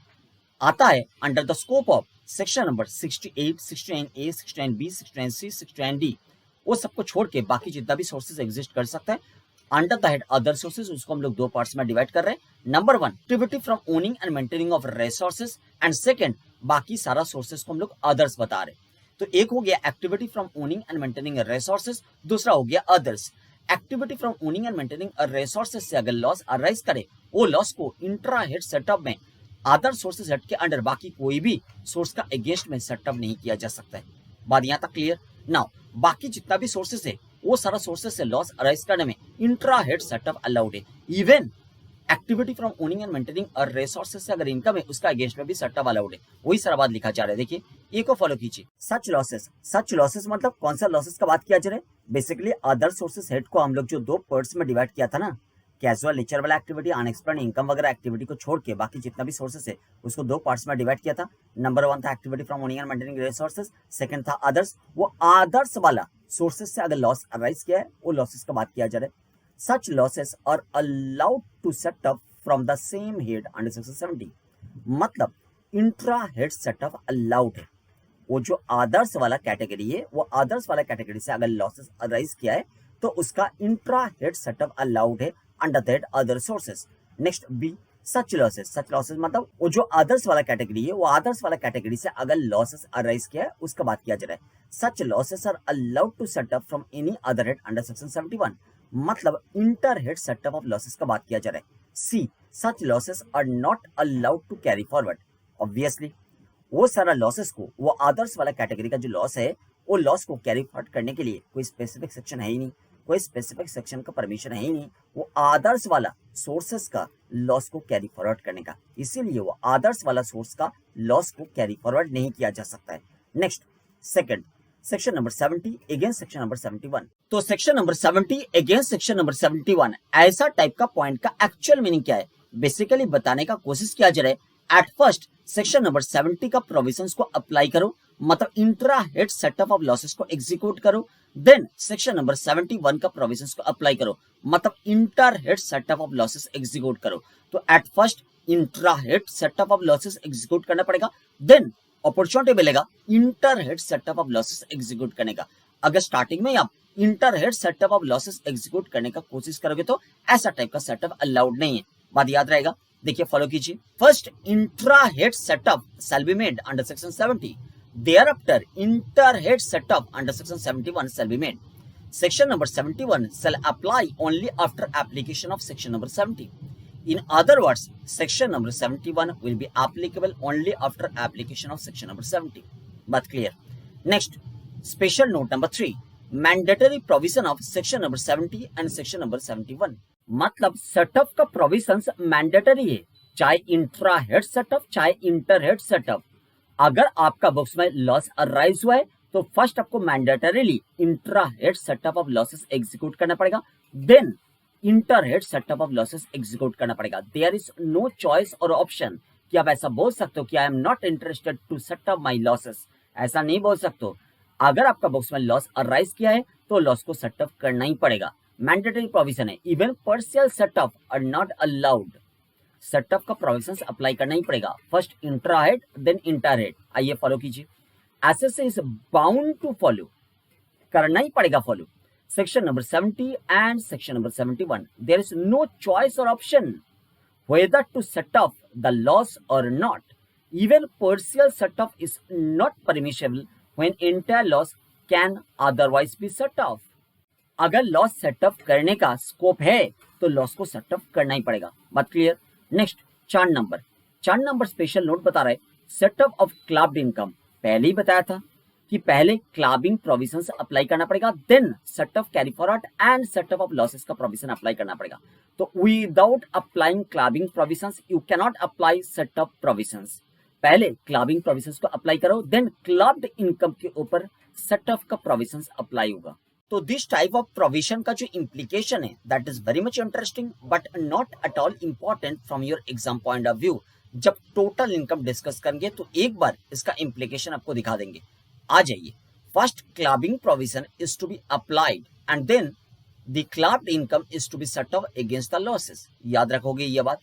आता है under the scope of section number 68, 69A, 69B, 69C, 69D, वो सबको छोड़ के बाकी जितना भी सोर्सेज एग्जिस्ट कर सकता है under the head other sources, उसको हम लोग 2 पार्ट्स में डिवाइड कर रहे हैं। Number 1, activity from owning and maintaining of resources and second, बाकी सारा सोर्सेज को हम लोग अदर्स बता रहे हैं। तो एक हो गया activity from owning and maintaining resources, दूसरा हो गया others. Activity from owning and maintaining resources से अगर लॉस अराइज करे, वो लॉस को इंट्रा हेड सेटअप में अदर सोर्सेज हेड के अंडर बाकी कोई भी सोर्स का अगेंस्ट में सेटअप नहीं किया जा सकता है। बात यहां तक क्लियर? नाउ बाकी जितना भी सोर्सेज है, वो सारा सोर्सेज से लॉस अराइज करने में इंट्रा हेड सेटअप अलाउड है। Even activity from owning and maintaining और रिसोर्सेज से अगर इनकम है, उसका अगेंस्ट में भी सेटअप अलाउड है। वही सारा बात लिखा जा रहा है, देखिए ए को फॉलो कीजिए। सच लॉसेस मतलब कौन सा लॉसेस का बात किया जा रहा है? बेसिकली अदर सोर्सेज हेड को हम लोग जो 2 पार्ट्स में डिवाइड किया था ना, कैजुअल नेचर वाला एक्टिविटी, अनएक्सप्लेन्ड इनकम वगैरह एक्टिविटी को छोड़ के बाकी जितना भी सोर्सेस है, उसको 2 पार्ट्स में डिवाइड किया था। नंबर 1 था activity from owning and maintaining resources, second था अदर्स। वो अदर्स वाला सोर्सेज से अगर लॉस अराइज किया है, वो लॉसेस का बात किया जा रहा है। Such losses are allowed to set up from the same head under section 70. मतलब इंट्रा हेड सेटअप अलाउड है। वो जो आदर्श वाला कैटेगरी है, वो आदर्श वाला कैटेगरी से अगर लॉसेस अराइज किया है तो उसका इंट्रा हेड सेटअप अलाउड है under that other sources. Next B, such losses मतलब वो जो आदर्श वाला कैटेगरी है, वो आदर्श वाला कैटेगरी से अगर लॉसेस अराइज किया है उसका बात किया जा रहा है। Such losses are allowed to setup from any other head under section 71, मतलब inter head setup of losses का बात किया जा रहा है। See, such losses are not allowed to carry forward. Obviously वो सारा लॉसेस को, वो आदर्श वाला कैटेगरी का जो लॉस है, वो लॉस को कैरी फॉरवर्ड करने के लिए कोई स्पेसिफिक सेक्शन है ही नहीं, कोई स्पेसिफिक सेक्शन का परमिशन है ही नहीं वो आदर्श वाला सोर्सेस का लॉस को कैरी फॉरवर्ड करने का, इसीलिए वो आदर्श वाला सोर्स का लॉस को कैरी फॉरवर्ड नहीं किया जा सकता है। Next second, section number 70 against section number 71। तो section number 70 against section number 71 ऐसा टाइप का पॉइंट का एक्चुअल मीनिंग क्या है, बेसिकली बताने का कोशिश किया जा रहा है। एट फर्स्ट सेक्शन नंबर 70 का प्रोविजंस को अप्लाई करो, मतलब intra head setup of losses को एग्जीक्यूट करो। देन सेक्शन नंबर 71 का प्रोविजंस को अप्लाई करो, मतलब inter head setup of losses execute करो। तो at first intra head setup of losses execute करना पड़ेगा, देन अपॉर्चुनिटी मिलेगा inter head setup of losses execute करने का। अगर स्टार्टिंग में आप inter head setup of losses execute करने का कोशिश करोगे तो ऐसा टाइप का सेटअप अलाउड नहीं है, बात याद रहेगा। देखिए फॉलो कीजिए। First intra head setup shall be made under section 70, thereafter inter head setup under section 71 shall be made. Section number 71 shall apply only after application of section number 70. In other words, section number 71 will be applicable only after application of section number 70. But clear. Next, special note number 3, mandatory provision of section number 70 and section number 71. मतलब setup का provisions mandatory है, चाहे intra head setup चाहे inter head setup. अगर आपका books में loss arise हुआ है तो फर्स्ट आपको mandatorily intra head setup of losses execute करना पड़ेगा, then inter head setup of losses execute करना पड़ेगा। देयर इज नो चॉइस और ऑप्शन कि आप ऐसा बोल सकते हो कि I am not interested to set up my losses, ऐसा नहीं बोल सकते हो। अगर आपका बुक्स में लॉस अराइज किया है तो लॉस को सेटअप करना ही पड़ेगा, मैंडेटरी प्रोविजन है। Even partial setup are not allowed, setup का प्रोविजंस अप्लाई करना ही पड़ेगा। First intra head then inter head. आइए फॉलो कीजिए। Assessee is bound to follow, करना ही पड़ेगा follow section number 70 and section number 71। There is no choice और option whether to set off the loss or not. Even partial set off is not permissible when entire loss can otherwise be set off. अगर loss setup करने का scope है तो loss को setup करना ही पड़ेगा, बात clear. Next chart number special note बता रहा है सेटअप ऑफ क्लब्ड इनकम। पहले ही बताया था कि पहले क्लबिंग प्रोविजंस अप्लाई करना पड़ेगा, then setup carry forward and setup of losses का प्रोविजन अप्लाई करना पड़ेगा। तो without applying clubbing provisions you can not apply setup provisions. पहले क्लबिंग प्रोविजंस को अप्लाई करो, देन क्लब्ड इनकम के ऊपर सेटअप का प्रोविजंस अप्लाई होगा। तो दिस टाइप ऑफ प्रोविजन का जो इम्प्लीकेशन है that is very much interesting but not at all important from your exam point of view. जब टोटल इनकम डिस्कस करेंगे तो एक बार इसका इम्प्लीकेशन आपको दिखा देंगे। आ जाइए। First clubbing provision is to be applied and then the clubbed income is to be set off against the losses, याद रखोगे ये बात।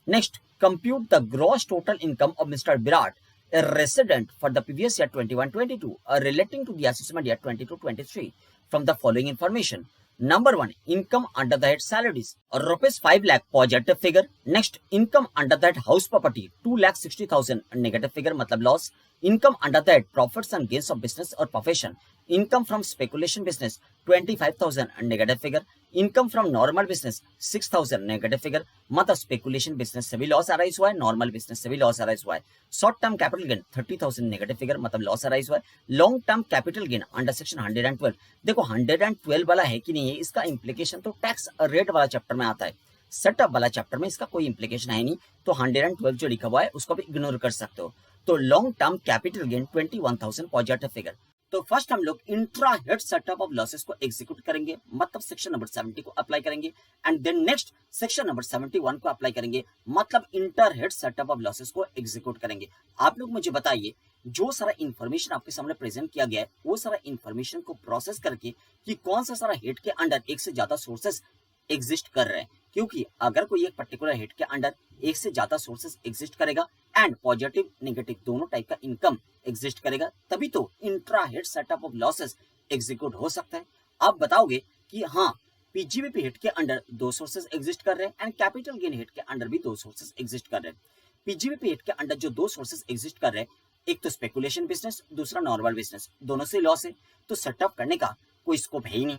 Next, compute the gross total income of mister Virat, a resident for the previous year 21-22 relating to the assessment year 22-23 from the following information. Number 1, income under the head salaries rupees 5 lakh positive figure. Next, income under that house property 2,60,000 negative figure मतलब loss. Income under that profits and gains of business or profession, income from speculation business 25,000 negative figure. Income from normal business 6,000 negative figure, मतलब speculation business से भी loss arise हुआ है, normal business से भी loss arise हुआ है। Short term capital gain 30,000 negative figure, मतलब लॉस अराइज हुआ है। Long term capital gain under section 112, देखो 112 वाला है कि नहीं है, इसका इंप्लीकेशन तो टैक्स रेट वाला चैप्टर में आता है, सेटअप वाला चैप्टर में इसका कोई इंप्लीकेशन है नहीं, तो 112 जो लिखा हुआ है उसको भी इग्नोर कर सकते हो। तो long term capital gain 21,000 positive figure. तो फर्स्ट हम लोग intra head setup of losses को एग्जीक्यूट करेंगे, मतलब सेक्शन नंबर 70 को अप्लाई करेंगे and then next section number 71 को अप्लाई करेंगे, मतलब inter head setup of losses को एग्जीक्यूट करेंगे। आप लोग मुझे बताइए, जो सारा इंफॉर्मेशन आपके सामने प्रेजेंट किया गया है वो सारा इंफॉर्मेशन को प्रोसेस करके कि कौन सा सारा हेड के अंडर एक से ज्यादा सोर्सेस एग्जिस्ट कर रहे हैं, क्योंकि अगर कोई एक पर्टिकुलर हेड के अंडर एक से ज्यादा सोर्सेस एग्जिस्ट करेगा एंड पॉजिटिव नेगेटिव दोनों टाइप का इनकम एग्जिस्ट करेगा, तभी तो intra head setup of losses execute हो सकता है। आप बताओगे कि हाँ, पीजीबीपी हेड के अंडर दो सोर्सेस एग्जिस्ट कर रहे हैं एंड कैपिटल गेन हेड के अंडर भी दो सोर्सेस एग्जिस्ट कर रहे हैं। पीजीबीपी हेड के अंडर जो दो सोर्सेस एग्जिस्ट कर रहे हैं, एक तो स्पेकुलेशन बिजनेस, दूसरा नॉर्मल बिजनेस, दोनों से लॉस है, तो सेटअप करने का कोई स्कोप है ही नहीं।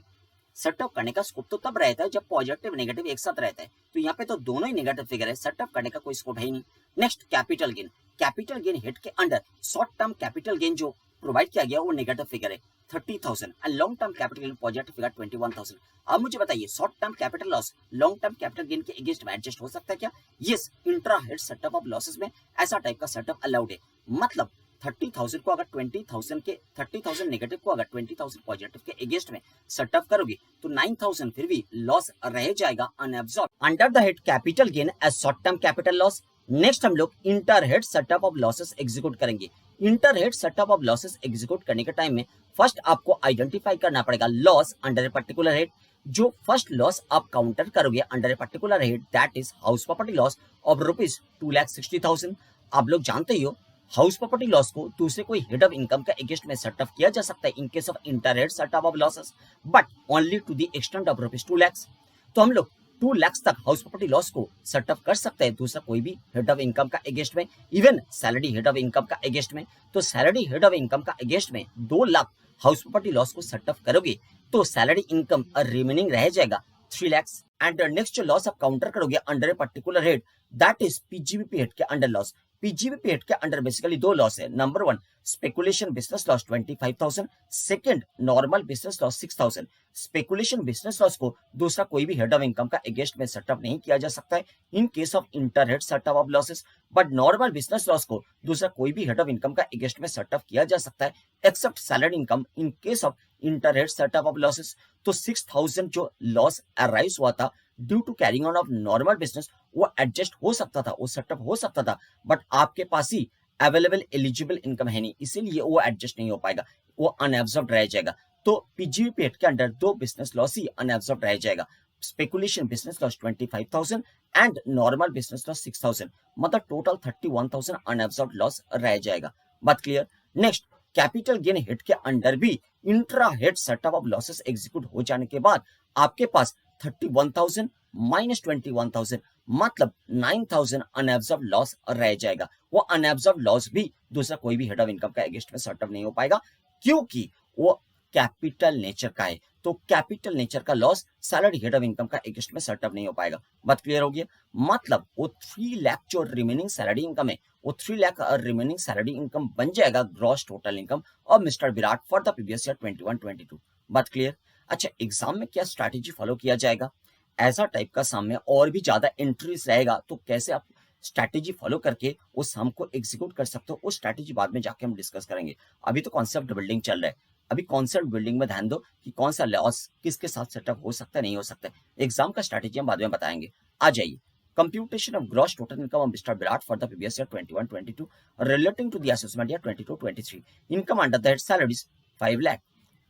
सेटअप करने का स्कोप तो तब रहता है जब पॉजिटिव नेगेटिव एक साथ रहता है, तो यहाँ पे तो दोनों ही नेगेटिव फिगर है, सेटअप करने का कोई स्कोप है ही नहीं। Next capital gain, capital gain head के under short term capital gain जो प्रोवाइड किया गया वो नेगेटिव फिगर है 30,000 and long term capital gain positive figure 21,000। अब मुझे बताइए, short term capital loss long term capital gain के अगेंस्ट में एडजस्ट हो सकता है क्या? Yes, intra head setup of losses में ऐसा टाइप का सेटअप अलाउड है। मतलब 30,000 को अगर 20,000 के 30,000 नेगेटिव को अगर 20,000 पॉजिटिव के अगेंस्ट में सेटअप करोगे तो 9,000 फिर भी लॉस रह जाएगा unabsorbed under the head capital gain as short term capital loss. Next हम लोग inter head setup of losses execute करेंगे। Inter head setup of losses execute करने के टाइम में फर्स्ट आपको आइडेंटिफाई करना पड़ेगा loss under a particular head. जो फर्स्ट लॉस आप काउंटर करोगे under a particular head, that is house property loss of ₹2,60,000। आप लोग जानते ही हो, हाउस प्रॉपर्टी लॉस को दूसरे कोई हेड ऑफ इनकम का अगेंस्ट में सेटअप किया जा सकता है in case of inter head setup of losses, but only to the extent of ₹2 lakh. तो हम लोग 2 लाख तक हाउस प्रॉपर्टी लॉस को सेटअप कर सकते हैं दूसरा कोई भी हेड ऑफ इनकम का अगेंस्ट में, even salary head of income का अगेंस्ट में। तो सैलरी हेड ऑफ इनकम का अगेंस्ट में 2 लाख हाउस प्रॉपर्टी लॉस को सेटअप करोगे तो सैलरी इनकम रिमेनिंग रह जाएगा 3 लाख। एंड नेक्स्ट जो लॉस आप काउंटर करोगे under a particular head, that is PGBP head के अंडर लॉस। पीजीबीपी हेड के अंडर बेसिकली दो लॉस है। Number 1 speculation business loss 25,000, second normal business loss 6,000। Speculation business loss को दूसरा कोई भी हेड ऑफ इनकम का अगेंस्ट में सेटअप नहीं किया जा सकता है in case of inter head setup of losses, but normal business loss को दूसरा कोई भी हेड ऑफ इनकम का अगेंस्ट में सेटअप किया जा सकता है except salary income in case of inter head setup of losses. तो 6,000 जो लॉस अराइज हुआ था due to carrying on of normal business, वो एडजस्ट हो सकता था, वो सेटअप हो सकता था, बट आपके पास ही अवेलेबल एलिजिबल इनकम है नहीं, इसीलिए वो एडजस्ट नहीं हो पाएगा, वो अनएब्जॉर्ब्ड रह जाएगा। तो पीजीबीपी हेड के अंडर दो बिजनेस लॉस ही अनएब्जॉर्ब्ड रह जाएगा, speculation business loss 25,000 and normal business loss 6,000, मतलब टोटल 31,000 अनएब्जॉर्ब्ड लॉस रह जाएगा। बात clear? Next capital gain head के अंडर भी intra head setup of losses execute हो जाने के बाद आपके पास 31,000 माइनस 21,000 मतलब 9,000 अनएब्जॉर्ब्ड लॉस रह जाएगा। वो अनएब्जॉर्ब्ड लॉस भी दूसरा कोई भी हेड ऑफ इनकम का अगेंस्ट में सेटअप नहीं हो पाएगा क्योंकि वो कैपिटल नेचर का है। तो कैपिटल नेचर का loss salary head of income का अगेंस्ट में सेटअप नहीं हो पाएगा। बात क्लियर हो गया? मतलब वो 3 लाख जो रिमेनिंग सैलरी इनकम है, वो 3 लाख रिमेनिंग सैलरी इनकम बन जाएगा gross total income of mister Virat for the previous year 21-22। बात क्लियर? अच्छा, एग्जाम में क्या स्ट्रैटेजी फॉलो किया जाएगा? ऐसा टाइप का सम में और भी ज्यादा एंट्रीज रहेगा, तो कैसे आप स्ट्रैटेजी फॉलो करके उस सम को एग्जीक्यूट कर सकते हो, उस स्ट्रैटेजी बाद में जाके हम डिस्कस करेंगे। अभी तो कॉन्सेप्ट बिल्डिंग चल रहा है, अभी कॉन्सेप्ट बिल्डिंग में ध्यान दो कि कौन सा लॉस किसके साथ सेटअप हो सकता है, नहीं हो सकता है। एग्जाम का स्ट्रैटेजी हम बाद में बताएंगे। आ जाइए, computation of gross total income of mister Virat for the previous year 21-22 relating to the assessment year 22-23। Income under the head salaries 5 lakh.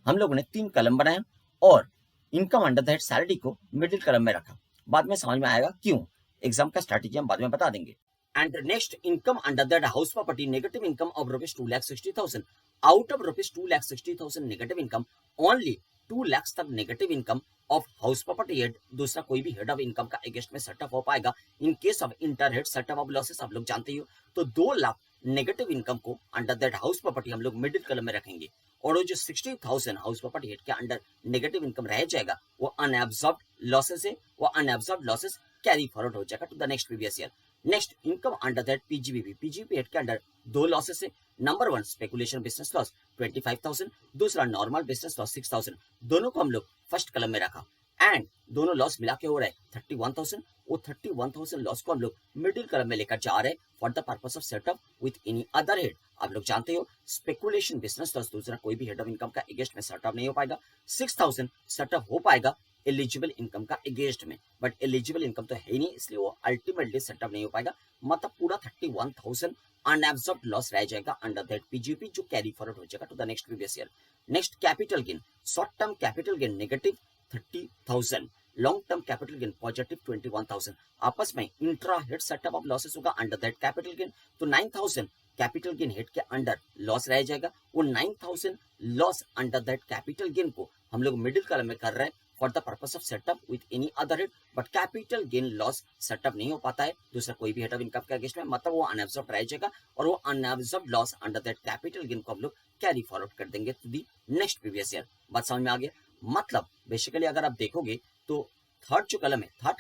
हम लोगों ने 3 कलम बनाया और income under the head salary को मिडिल कलम में रखा। बाद में समझ में आएगा क्यों, एग्जाम का स्ट्रैटेजी हम बाद में बता देंगे। And next income under the house property negative income of ₹2,60,000। Out of ₹2,60,000 negative income, only 2 lakh तक negative income of house property head दूसरा कोई भी हेड ऑफ इनकम का अगेंस्ट में सेटअप हो पाएगा in case of inter head setup of losses. आप लोग जानते ही हो, तो 2 लाख नेगेटिव इनकम को अंडर दैट हाउस प्रॉपर्टी हम लोग मिडिल कलम में रखेंगे और वो जो 60,000 हाउस प्रॉपर्टी हेड के अंडर नेगेटिव इनकम रह जाएगा वो अनएब्जॉर्ब्ड लॉसेस है, वो अनएब्जॉर्ब्ड लॉसेस कैरी फॉरवर्ड हो जाएगा to the next previous year. Next income under that PGBP head के अंडर 2 लॉसेस है। नंबर 1 स्पेकुलेशन बिजनेस लॉस 25,000, दूसरा नॉर्मल बिजनेस लॉस 6,000। दोनों को हम लोग फर्स्ट कलम में रखा एंड दोनों लॉस मिला के हो रहा है 31,000। वो 31,000 लॉस को हम लोग मिडिल कलम में लेकर जा रहे हैं for the purpose of setup with any other head. आप लोग जानते हो, स्पेकुलेशन बिजनेस लॉस दूसरा कोई भी हेड ऑफ इनकम का अगेंस्ट में सेटअप नहीं हो पाएगा। 6,000 सेटअप हो पाएगा एलिजिबल इनकम का अगेंस्ट में, बट एलिजिबल इनकम तो है ही नहीं, इसलिए वो अल्टीमेटली सेटअप नहीं हो पाएगा। मतलब पूरा 31,000 अनएब्जॉर्ब्ड लॉस रह जाएगा अंडर दैट पीजीबी, जो कैरी फॉरवर्ड हो जाएगा to the next previous year. Next capital gain, short term capital gain negative 30,000, long term capital gain positive 21,000। आपस में intra head setup of losses होगा अंडर दैट कैपिटल गेन, तो 9,000 capital gain head के under loss रह जाएगा। वो 9,000 loss under that capital gain को हम लोग मिडिल कॉलम में कर रहे हैं for the purpose of setup with any other head, but capital gain loss setup नहीं हो पाता है दूसरा कोई भी हेड ऑफ इनकम के अगेंस्ट में, मतलब वो अनएब्सॉर्ब्ड रह जाएगा और वो unabsorbed loss under that capital gain को हम लोग कैरी फॉरवर्ड कर देंगे to the next previous year. बात समझ में आ गया? मतलब बेसिकली अगर आप देखोगे तो थर्ड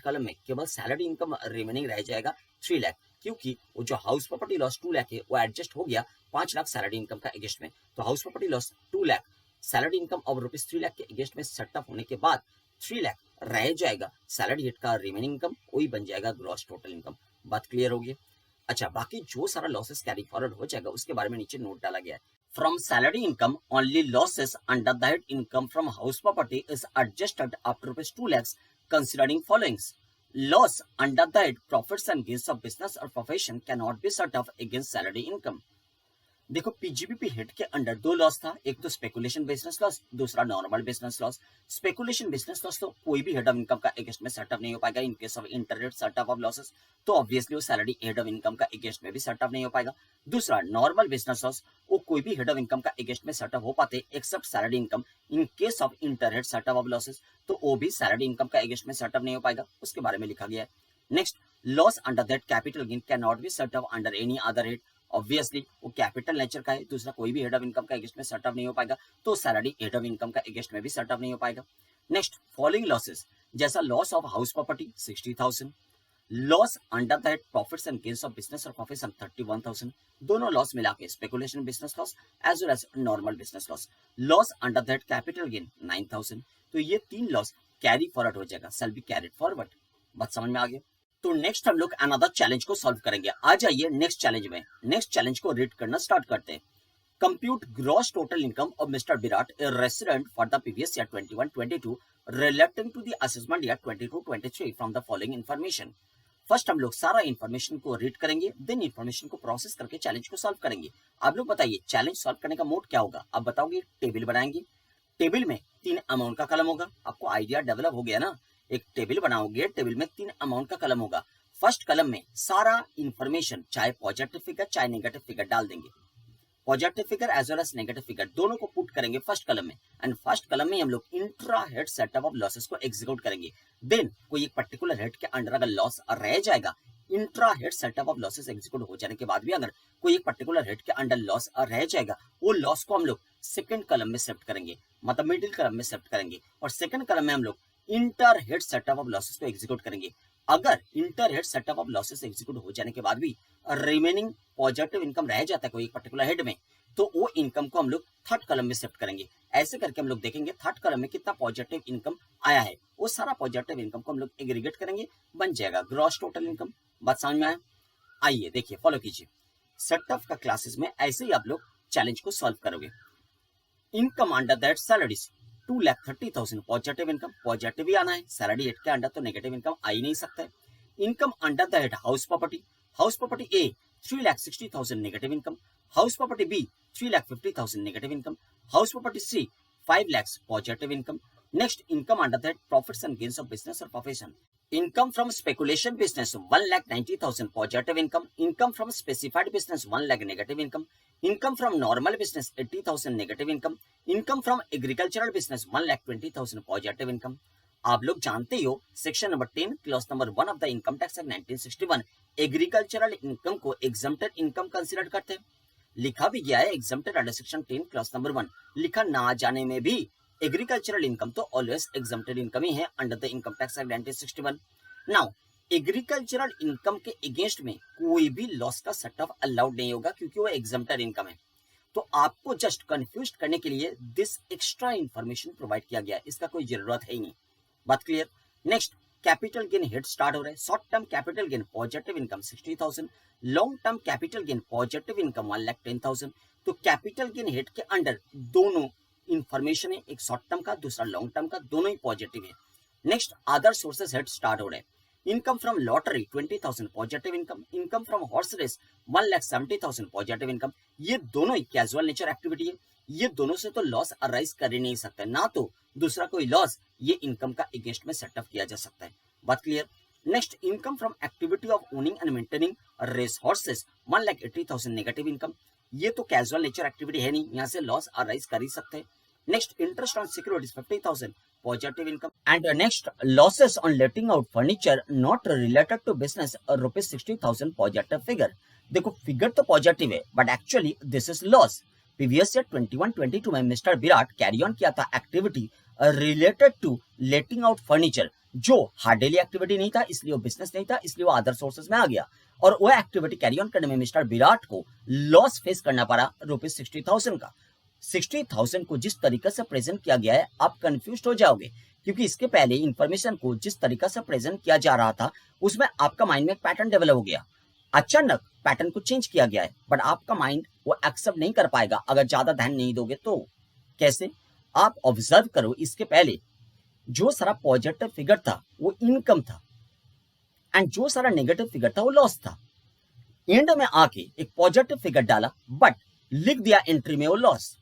कॉलम में केवल सैलरी इनकम रिमेनिंग रह जाएगा 3 लाख, क्योंकि वो जो हाउस प्रॉपर्टी लॉस 2 लाख है वो एडजस्ट हो गया 5 लाख सैलरी इनकम का अगेंस्ट में। तो house property loss 2 lakh salary income और ₹3 लाख के अगेंस्ट में सेटअप होने के बाद 3 लाख रह जाएगा सैलरी हिट का रिमेनिंग इनकम, वही बन जाएगा ग्रॉस टोटल इनकम। बात क्लियर होगी? अच्छा, बाकी जो सारा लॉसेस कैरी फॉरवर्ड हो जाएगा उसके बारे में नीचे नोट डाला गया है। From salary income only losses under the head income from house property is adjusted up to ₹2 lakhs considering followings. Loss under the head profits and gains of business or profession cannot be set off against salary income. देखो PGBP head के under 2 loss था, एक तो speculation business loss, दूसरा normal business loss. Speculation business loss तो कोई भी head of income का अगेंस्ट में सेटअप नहीं हो पाएगा in case of inter head setup of losses, तो ऑब्वियसली वो सैलरी हेड ऑफ इनकम का अगेंस्ट में भी सेटअप नहीं हो पाएगा। दूसरा नॉर्मल बिजनेस लॉस, वो कोई भी हेड ऑफ इनकम का अगेंस्ट में सेटअप हो पाते except salary income in case of inter head setup of losses, तो वो भी सैलरी इनकम का अगेंस्ट में सेटअप नहीं हो पाएगा, उसके बारे में लिखा गया है। Next, loss under that capital gain can not be setup under any other head. Obviously वो कैपिटल नेचर का है, दूसरा कोई भी हेड ऑफ इनकम का अगेंस्ट में सेटअप नहीं हो पाएगा, तो सैलरी हेड ऑफ इनकम का अगेंस्ट में भी सेटअप नहीं हो पाएगा। नेक्स्ट, फॉलोइंग लॉसेस जैसा loss of house property 60,000, loss under that profits and gains of business और प्रोफेशन 31,000, दोनों लॉस मिला के speculation business loss as well as normal business loss. Loss under that capital gain 9,000, तो ये 3 loss carry forward हो जाएगा, shall be carried forward. बात समझ में आ गया? तो नेक्स्ट हम लोग अनदर चैलेंज को सॉल्व करेंगे। आ जाइए नेक्स्ट चैलेंज में। नेक्स्ट चैलेंज को रीड करना स्टार्ट करते हैं। Compute gross total income of mister Virat a resident for the previous year 21-22 relating to the assessment year 22-23 from the following information. First हम लोग सारा इन्फॉर्मेशन को रीड करेंगे, देन इन्फॉर्मेशन को प्रोसेस करके चैलेंज को सॉल्व करेंगे। आप लोग बताइए चैलेंज सॉल्व करने का मोड क्या होगा? आप बताओगे टेबल बनाएंगे, टेबल में 3 अमाउंट का कलम होगा। आपको आइडिया डेवलप हो गया ना? एक टेबल बनाओगे, टेबल में 3 अमाउंट का कलम होगा। फर्स्ट कलम में सारा इंफॉर्मेशन चाहे पॉजिटिव फिगर चाहे नेगेटिव फिगर डाल देंगे, positive figure as well as negative figure दोनों को पुट करेंगे फर्स्ट कलम में, एंड फर्स्ट कलम में हम लोग intra head setup of losses को एग्जीक्यूट करेंगे। देन कोई एक पर्टिकुलर हेड के अंडर अगर लॉस रह जाएगा, intra head setup of losses execute हो जाने के बाद भी अगर कोई एक पर्टिकुलर हेड के अंडर लॉस रह जाएगा, वो लॉस को हम लोग सेकंड कलम में शिफ्ट करेंगे, मतलब मिडिल कलम में शिफ्ट करेंगे, और सेकंड कलम में हम लोग inter head setup of losses को एग्जीक्यूट करेंगे। अगर inter head setup of losses execute हो जाने के बाद भी रिमेनिंग पॉजिटिव इनकम रह जाता है कोई एक पर्टिकुलर हेड में, तो वो इनकम को हम लोग थर्ड कलम में शिफ्ट करेंगे। ऐसे करके हम लोग देखेंगे थर्ड कलम में कितना पॉजिटिव इनकम आया है, वो सारा पॉजिटिव इनकम को हम लोग एग्रीगेट करेंगे, बन जाएगा ग्रॉस टोटल इनकम। बात समझ में आया? आइए देखिए, फॉलो कीजिए। सेटअप का क्लासेस में ऐसे ही आप लोग चैलेंज को सॉल्व करोगे। Income under that salaries 2,30,000 positive income, positive ही आना है, सैलरी हेड के अंडर तो नेगेटिव इनकम आ ही नहीं सकता है। Income under the head house property A 3,60,000 negative income, house property B 3,50,000 negative income, house property C 5 lakhs positive income. Next, income under that profits and gains of business और profession. Income from speculation business 1,90,000 positive income, income from specified business 1 lakh negative income, income from normal business 80,000 negative income, income from agricultural business 1,20,000 positive income. आप लोग जानते ही हो section number 10 clause number 1 of the income tax act 1961 agricultural income को exempted income consider करते हैं। लिखा भी गया है exempted under section 10 clause number 1। लिखा ना जाने में भी एग्रीकल्चरल इनकम तो ऑलवेज एग्जम्प्टेड इनकम ही है under the income tax act 1961। Now agricultural income के अगेंस्ट में कोई भी लॉस का सेटअप अलाउड नहीं होगा क्योंकि वो एग्जम्प्टेड इनकम है। तो आपको जस्ट कंफ्यूज करने के लिए दिस एक्स्ट्रा इंफॉर्मेशन प्रोवाइड किया गया है, इसका कोई जरूरत है ही नहीं। बात clear? Next, capital gain head start हो रहा है। Short term capital gain positive income 60,000, long term capital gain positive income 1,10,000। तो कैपिटल गेन हेड के अंडर दोनों इंफॉर्मेशन है, एक शॉर्ट टर्म का दूसरा लॉन्ग टर्म का, दोनों ही पॉजिटिव है। Next, other sources head start हो रहे हैं। Income from lottery 20,000 positive income, income from horse race 1,70,000 positive income. ये दोनों ही कैजुअल नेचर एक्टिविटी है, ये दोनों से तो लॉस अराइज कर ही नहीं सकता, ना तो दूसरा कोई लॉस ये इनकम का अगेंस्ट में सेटअप किया जा सकता है। बात clear? Next, income from activity of owning and maintaining race horses 1,80,000 negative income. ये तो कैजुअल नेचर एक्टिविटी है नहीं, यहाँ से लॉस अराइज कर ही सकते हैं। Next, interest on securities 50,000 positive income. And next, losses on letting out furniture not related to business ₹60,000 positive figure. देखो फिगर तो पॉजिटिव है but actually this is loss. Previous year 21-22 में मिस्टर विराट कैरी ऑन किया था activity related to letting out furniture, जो hard daily activity नहीं था, इसलिए वो बिजनेस नहीं था, इसलिए वो अदर सोर्सेज में आ गया और वो एक्टिविटी कैरी ऑन करने में मिस्टर विराट को लॉस फेस करना पड़ा ₹60,000 का। 60,000 को जिस तरीके से प्रेजेंट किया गया है आप कंफ्यूज हो जाओगे, क्योंकि इसके पहले इंफॉर्मेशन को जिस तरीके से प्रेजेंट किया जा रहा था उसमें आपका माइंड में एक पैटर्न डेवलप हो गया। अचानक पैटर्न को चेंज किया गया है बट आपका माइंड वो एक्सेप्ट नहीं कर पाएगा अगर ज्यादा ध्यान नहीं दोगे तो। कैसे? आप ऑब्जर्व करो, इसके पहले जो सारा पॉजिटिव फिगर था वो इनकम था एंड जो सारा नेगेटिव फिगर था वो लॉस था। एंड में आके एक पॉजिटिव फिगर डाला बट लिख दिया एंट्री में वो लॉस।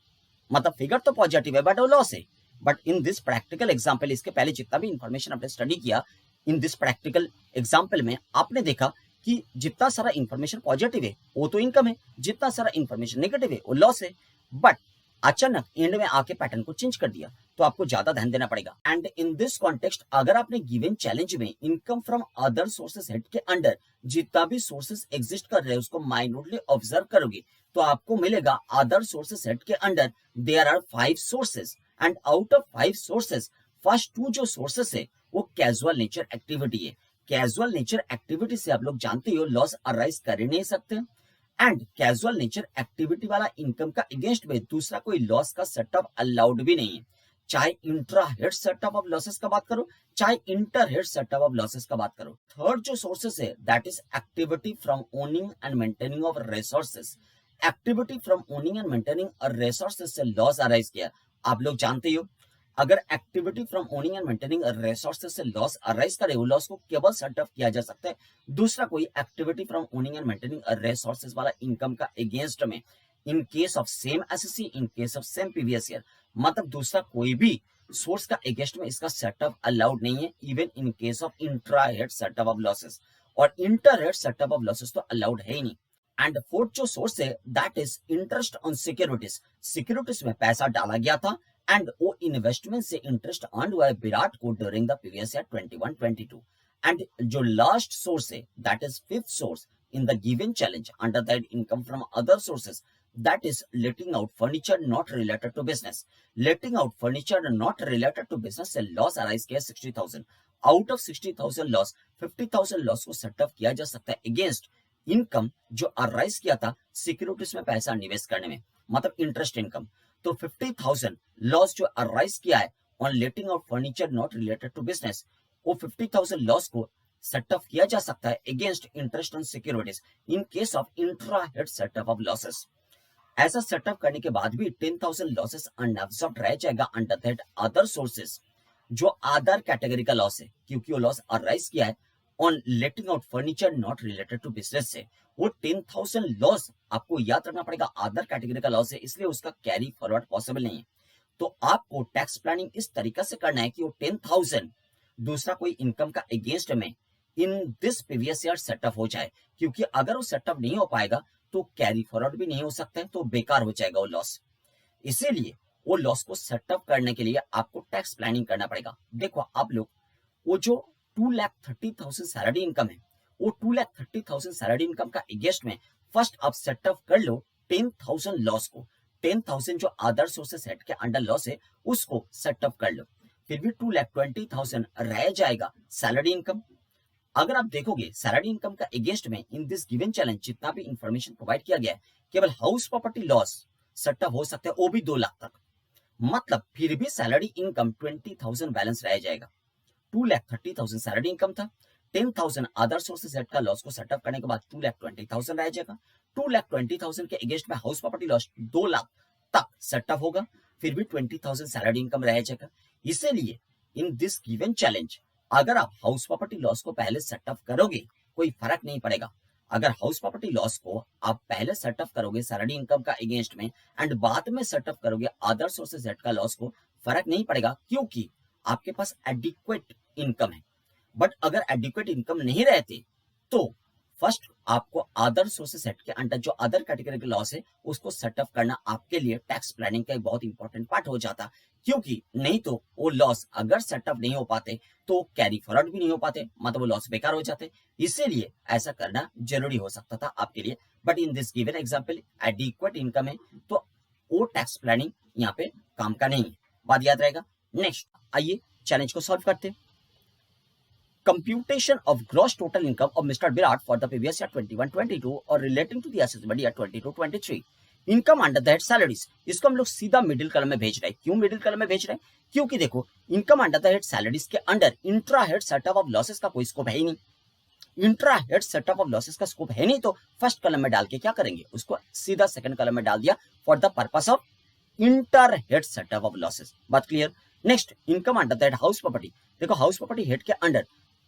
मतलब फिगर तो पॉजिटिव है बट वो लॉस है। But in this practical example, इसके पहले जितना भी इंफॉर्मेशन आपने स्टडी किया, इन दिस प्रैक्टिकल एग्जाम्पल में आपने देखा कि जितना सारा इंफॉर्मेशन पॉजिटिव है वो तो इनकम है, जितना सारा इंफॉर्मेशन नेगेटिव है वो लॉस है। बट अचानक एंड में आके पैटर्न को चेंज कर दिया तो आपको ज्यादा ध्यान देना पड़ेगा। एंड इन दिस कॉन्टेक्स्ट, अगर आपने गिवन चैलेंज में income from other sources head के अंडर जितना भी सोर्सेस एग्जिस्ट कर रहे हैं उसको माइन्यूटली ऑब्जर्व करोगे तो आपको मिलेगा अदर सोर्सेस हेड के under there are 5 sources and out of 5 sources first 2 जो सोर्सेस है वो कैजुअल नेचर एक्टिविटी है। कैजुअल नेचर एक्टिविटी से आप लोग जानते हो लॉस अराइज कर ही नहीं सकते एंड कैजुअल नेचर एक्टिविटी वाला इनकम का अगेंस्ट में दूसरा कोई लॉस का सेटअप अलाउड भी नहीं है। चाहे intra head setup of losses का बात करो, चाहे inter head setup of losses का बात करो। थर्ड जो सोर्सेस है that is activity from owning and maintaining of resources. Activity from owning and maintaining resources से लॉस अराइज किया, आप लोग जानते हो अगर activity from owning and maintaining resources से लॉस अराइज करे वो लॉस को केवल सेटअप किया जा सकता है दूसरा कोई activity from owning and maintaining resources वाला इनकम का अगेंस्ट में, in case of same SSC, in case of same previous year. मतलब दूसरा कोई भी सोर्स का अगेंस्ट में इसका सेटअप अलाउड नहीं है, even in case of intra head setup of losses, और inter head setup of losses तो अलाउड है ही नहीं। एंड फोर्थ जो सोर्स है that is interest on securities. Securities में पैसा डाला गया था एंड वो इन्वेस्टमेंट से इंटरेस्ट अर्न हुआ है विराट को during the previous year 21-22। And जो लास्ट सोर्स है that is fifth source in the given challenge under that income from other sources that is letting out furniture not related to business. Letting out furniture not related to business से loss arise किया 60,000। Out of 60,000 loss 50,000 loss को setup किया जा सकता है against income जो arise किया था सिक्योरिटीज में पैसा निवेश करने में, मतलब इंटरेस्ट इनकम। तो 50,000 लॉस जो अराइज किया है on letting out furniture not related to business, वो 50,000 लॉस को सेटअप किया जा सकता है against interest on securities in case of intra head setup of losses. ऐसा सेटअप करने के बाद भी 10,000 लॉसेस अनअब्सॉर्ब्ड रह जाएगा अंडर दैट अदर सोर्सेस जो अदर कैटेगरी का लॉस है, क्योंकि वो लॉस अराइज किया है on letting out furniture not related to business से। वो 10,000 लॉस आपको याद रखना पड़ेगा अदर कैटेगरी का लॉस है, इसलिए उसका कैरी फॉरवर्ड पॉसिबल नहीं है। तो आपको टैक्स प्लानिंग इस तरीके से करना है कि वो 10,000 दूसरा कोई इनकम का अगेंस्ट में in this previous year setup हो जाए, क्योंकि अगर वो सेटअप नहीं हो पाएगा तो कैरी फॉरवर्ड भी नहीं हो सकता है, तो बेकार हो जाएगा वो लॉस। इसीलिए वो लॉस को सेटअप करने के लिए आपको टैक्स प्लानिंग करना पड़ेगा। देखो आप लोग, वो जो 2,30,000 सैलरी इनकम है, वो 2,30,000 सैलरी इनकम का अगेंस्ट में फर्स्ट आप सेटअप कर लो 10,000 लॉस को। 10,000 जो अदर सोर्सेस हेड के अंडर लॉस है उसको सेटअप कर लो, फिर भी 2,20,000 रह जाएगा सैलरी इनकम। अगर आप देखोगे सैलरी इनकम का अगेंस्ट में इन दिस गिवन चैलेंज जितना भी इंफॉर्मेशन प्रोवाइड किया गया है, केवल हाउस प्रॉपर्टी लॉस सेटअप हो सकता है, वो भी 2 लाख तक। मतलब फिर भी सैलरी इनकम 20,000 बैलेंस रह जाएगा। 2,30,000 सैलरी इनकम था, 10,000 अदर सोर्सेस हेड का लॉस को सेटअप करने के बाद 2,20,000 रह जाएगा। 2,20,000 के अगेंस्ट में हाउस प्रॉपर्टी लॉस 2 लाख तक सेटअप होगा, फिर भी 20,000 सैलरी इनकम रह जाएगा। इसीलिए इन दिस गिवन चैलेंज अगर आप हाउस प्रॉपर्टी लॉस को पहले सेटअप करोगे कोई फर्क नहीं पड़ेगा। अगर हाउस प्रॉपर्टी लॉस को आप पहले सेटअप करोगे सैलरी इनकम का अगेंस्ट में एंड बाद में सेटअप करोगे अदर सोर्सेस हेड का लॉस को, फर्क नहीं पड़ेगा, क्योंकि आपके पास एडिक्वेट इनकम है। बट अगर एडिक्वेट इनकम नहीं रहते तो फर्स्ट आपको अदर सोर्सेस सेट के अंडर जो अदर कैटेगरी के लॉस है उसको सेटअप करना आपके लिए टैक्स प्लानिंग का एक बहुत इंपॉर्टेंट पार्ट हो जाता, क्योंकि नहीं तो वो लॉस अगर सेटअप नहीं हो पाते तो कैरी फॉरवर्ड भी नहीं हो पाते, मतलब वो लॉस बेकार हो जाते। इसीलिए ऐसा करना जरूरी हो सकता था आपके लिए। But in this given example adequate income है तो वो टैक्स प्लानिंग यहाँ पे काम का नहीं है, बात याद रहेगा। नेक्स्ट आइए चैलेंज को सॉल्व करते हैं। Computation of gross total income of Mr. Virat for the previous year 21-22 or relating to the assessment year 22-23. Income under the head salaries, इसको हम लोग सीधा मिडिल कॉलम में भेज रहे हैं। क्यों मिडिल कॉलम में भेज रहे हैं? क्योंकि देखो income under the head salaries के under intra head setup of losses का कोई स्कोप है ही नहीं। Intra head setup of losses का स्कोप है नहीं तो फर्स्ट कॉलम में डाल के क्या करेंगे, उसको सीधा सेकंड कॉलम में डाल दिया for the purpose of inter head setup of losses. बात clear. Next income under the head house property, देखो हाउस प्रॉपर्टी हेड के अंडर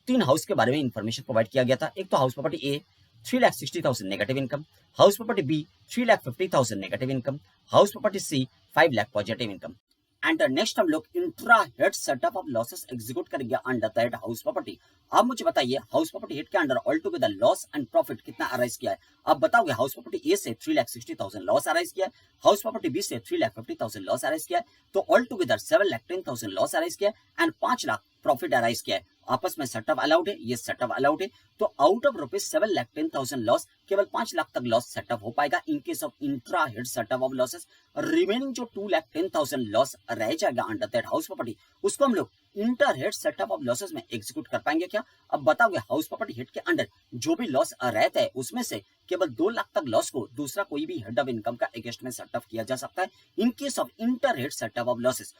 3 हाउस के बारे में इंफॉर्मेशन प्रोवाइड किया गया था। एक तो house property A 3,60,000 negative income, house property B 3,50,000 negative income, house property C 5 lakh positive income. And next हम लोग intra head setup of losses execute करेंगे under the head house property. अब मुझे बताइए हाउस प्रॉपर्टी हेड के under all together loss and profit कितना arise किया है। अब बताओगे हाउस प्रॉपर्टी ए से 3,60,000 लॉस अराइज किया है, हाउस प्रॉपर्टी बी से 3,50,000 लॉस अराइज किया है, तो ऑल टुगेदर 7,10,000 लॉस अराइज किया है एंड 5 लाख प्रॉफिट अराइज किया है। आपस में सेटअप अलाउड है, ये सेटअप अलाउड है। तो आउट ऑफ रुपीज 7,10,000 लॉस केवल 5 लाख तक लॉस सेटअप हो पाएगा in case of intra head setup of losses. Remaining जो 2,10,000 लॉस रह जाएगा अंडर दैट हाउस प्रॉपर्टी उसको हम लोग inter head setup of losses में एग्जीक्यूट कर पाएंगे क्या। अब बताओगे हाउस प्रॉपर्टी हेड के अंडर जो भी लॉस रहता है उसमें से केवल 2 लाख तक लॉस को दूसरा कोई भी हेड ऑफ इनकम का अगेंस्ट में सेटअप किया जा सकता है in case of inter head setup of losses.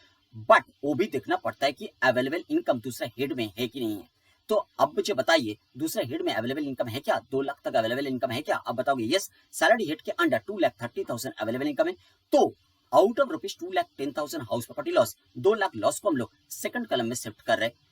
But वो भी देखना पड़ता है कि अवेलेबल इनकम दूसरे हेड में है कि नहीं है। तो अब मुझे बताइए दूसरे हेड में अवेलेबल इनकम है क्या, 2 लाख तक अवेलेबल इनकम है क्या। अब बताओगे यस, सैलरी हेड के अंडर 2,30,000 अवेलेबल इनकम है। तो out of rupees 2,10,000 house property loss, 2 lakh loss को हम लोग सेकंड कॉलम में शिफ्ट कर रहे हैं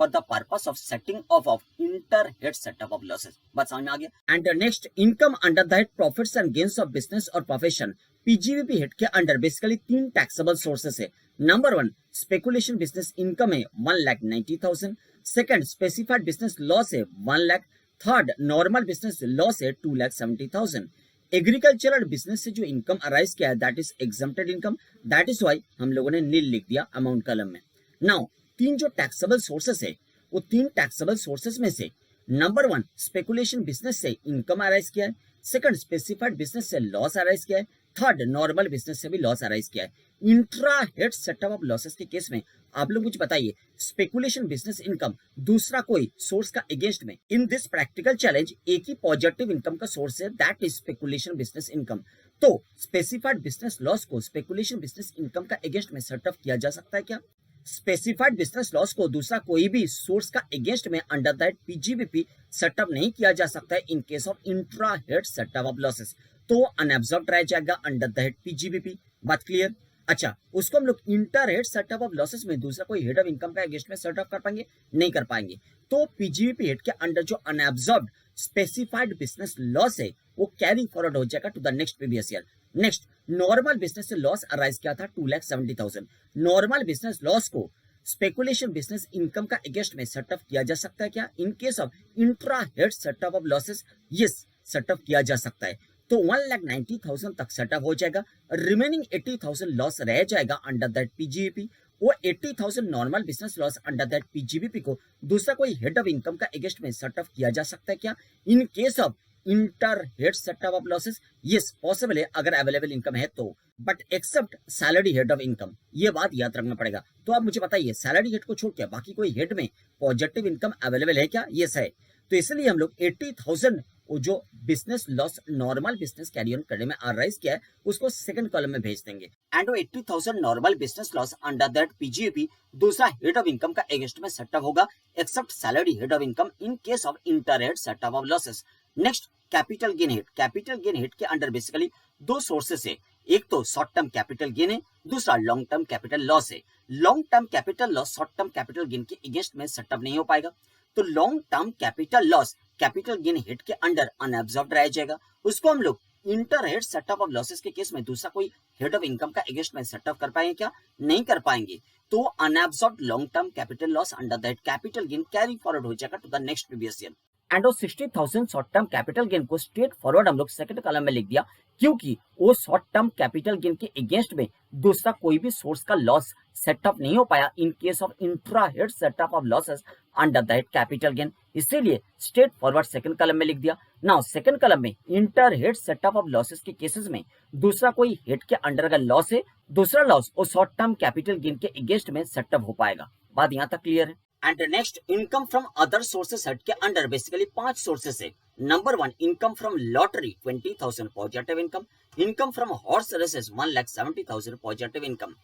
for the purpose of setting of inter head setup of losses. बात समझ में आ गया। And next income under the head profits and gains of business और प्रोफेशन, पीजीवीपी हेड के अंडर बेसिकली 3 टैक्सेबल सोर्सेस है। नंबर 1 स्पेकुलेशन बिजनेस इनकम है 1,90,000, second specified business loss है 1 lakh, third normal business loss है 2,70,000। एग्रीकल्चरल बिजनेस से जो income arise किया है that is exempted income, that is why हम लोगों ने नील लिख दिया अमाउंट कॉलम में। नाउ 3 जो टैक्सेबल सोर्सेस है वो 3 टैक्सेबल सोर्सेस में से नंबर 1 स्पेकुलेशन बिजनेस से इनकम अराइज किया है, सेकंड स्पेसिफाइड बिजनेस से लॉस अराइज किया है, थर्ड नॉर्मल बिजनेस से भी लॉस अराइज किया है। Intra head setup of losses के केस में आप लोग मुझे बताइए स्पेकुलेशन बिजनेस इनकम दूसरा कोई सोर्स का अगेंस्ट में इन दिस प्रैक्टिकल चैलेंज एक ही पॉजिटिव इनकम का सोर्स है that is speculation business income. तो स्पेसिफाइड बिजनेस लॉस को स्पेकुलेशन बिजनेस इनकम का अगेंस्ट में सेटअप किया जा सकता है क्या। स्पेसिफाइड बिजनेस लॉस को दूसरा कोई भी सोर्स का अगेंस्ट में अंडर दैट पीजीबीपी सेटअप नहीं किया जा सकता है in case of intra head setup of losses, तो अनएब्जॉर्ब्ड रह जाएगा अंडर द हेड पीजीबीपी। बात क्लियर। अच्छा उसको हम लोग inter head setup of losses में दूसरा कोई हेड ऑफ इनकम का अगेंस्ट में सेटअप कर पाएंगे, नहीं कर पाएंगे। तो पीजीबीपी हेड के अंडर जो अनएब्जॉर्ब्ड स्पेसिफाइड बिजनेस लॉस है वो कैरी फॉरवर्ड हो जाएगा to the next previous year. Next normal business से लॉस अराइज किया था 2,70,000, नॉर्मल बिजनेस लॉस को स्पेकुलेशन बिजनेस इनकम का अगेंस्ट में सेटअप किया जा सकता है क्या in case of intra head setup of losses. Yes setup किया जा सकता है। तो 1,90,000 तक सेटअप हो जाएगा, रिमेनिंग 80,000 लॉस रह जाएगा अंडर दैट पीजीबीपी। वो 80,000 normal business loss under that PGBP को दूसरा कोई हेड ऑफ इनकम का अगेंस्ट में सेटअप किया जा सकता है क्या in case of inter head setup of losses. Yes possible है अगर अवेलेबल इनकम है तो, but except salary head of income, ये बात याद रखना पड़ेगा। तो आप मुझे बताइए सैलरी हेड को छोड़ के बाकी कोई हेड में पॉजिटिव इनकम अवेलेबल है क्या। यस है। तो इसलिए हम लोग 80,000 वो जो business loss normal business carry on करने में अराइज किया है उसको सेकंड कॉलम में भेज देंगे एंड वो 80,000 normal business loss under that PGBP दूसरा हेड ऑफ इनकम का अगेंस्ट में सेटअप होगा except salary head of income in case of inter head setup of losses. Next capital gain head, capital gain head के under basically 2 sources है, एक तो short term capital gain है, दूसरा long term capital loss है। Long term capital loss short term capital gain के against में setup नहीं हो पाएगा, तो long term capital loss capital gain head के अंडर अनएब्जॉर्ब्ड रह जाएगा, उसको हम लोग inter head setup of losses के केस में दूसरा कोई हेड ऑफ इनकम का अगेंस्ट में सेटअप कर पाएंगे क्या? नहीं कर पाएंगे। तो unabsorbed long term capital loss under that capital gain carry forward हो जाएगा to the next previous year. And वो 60,000 शॉर्ट टर्म कैपिटल गेन को स्ट्रेट फॉरवर्ड हम लोग सेकंड कॉलम में लिख दिया, क्योंकि वो शॉर्ट टर्म कैपिटल गेन के अगेंस्ट में दूसरा कोई भी सोर्स का लॉस सेटअप नहीं हो पाया इन case of intra head setup of losses under that capital gain, इसीलिए स्ट्रेट फॉरवर्ड सेकंड कॉलम में लिख दिया। नाउ सेकंड कॉलम में inter head setup of losses के केसेस में दूसरा कोई हेड के अंडर का लॉस है, दूसरा लॉस वो शॉर्ट टर्म कैपिटल गेन के अगेंस्ट में सेटअप हो पाएगा। बात यहाँ तक क्लियर है? And next income from other sources head के अंडर बेसिकली 5 सोर्सेस है। Number 1 income from lottery 20,000 positive income, income from horse races 1,70,000 positive income.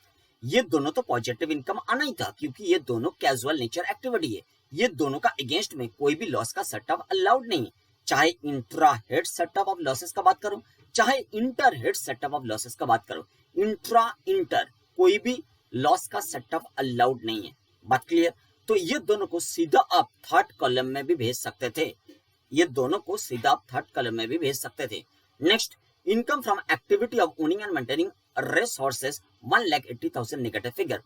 ये दोनों तो पॉजिटिव इनकम आना ही था क्योंकि ये दोनों कैजुअल नेचर एक्टिविटी है, ये दोनों का अगेंस्ट में कोई भी लॉस का सेटअप अलाउड नहीं है। चाहे intra head setup of losses का बात करो, चाहे inter head setup of losses का बात करो, इंटर कोई भी लॉस का सेटअप अलाउड नहीं है। बात क्लियर? तो ये दोनों को सीधा आप थर्ड कॉलम में भी भेज सकते थे, ये दोनों को सीधा आप थर्ड कॉलम में भी भेज सकते थे। Next income from activity of owning and maintaining race horses 1,80,000 negative figure.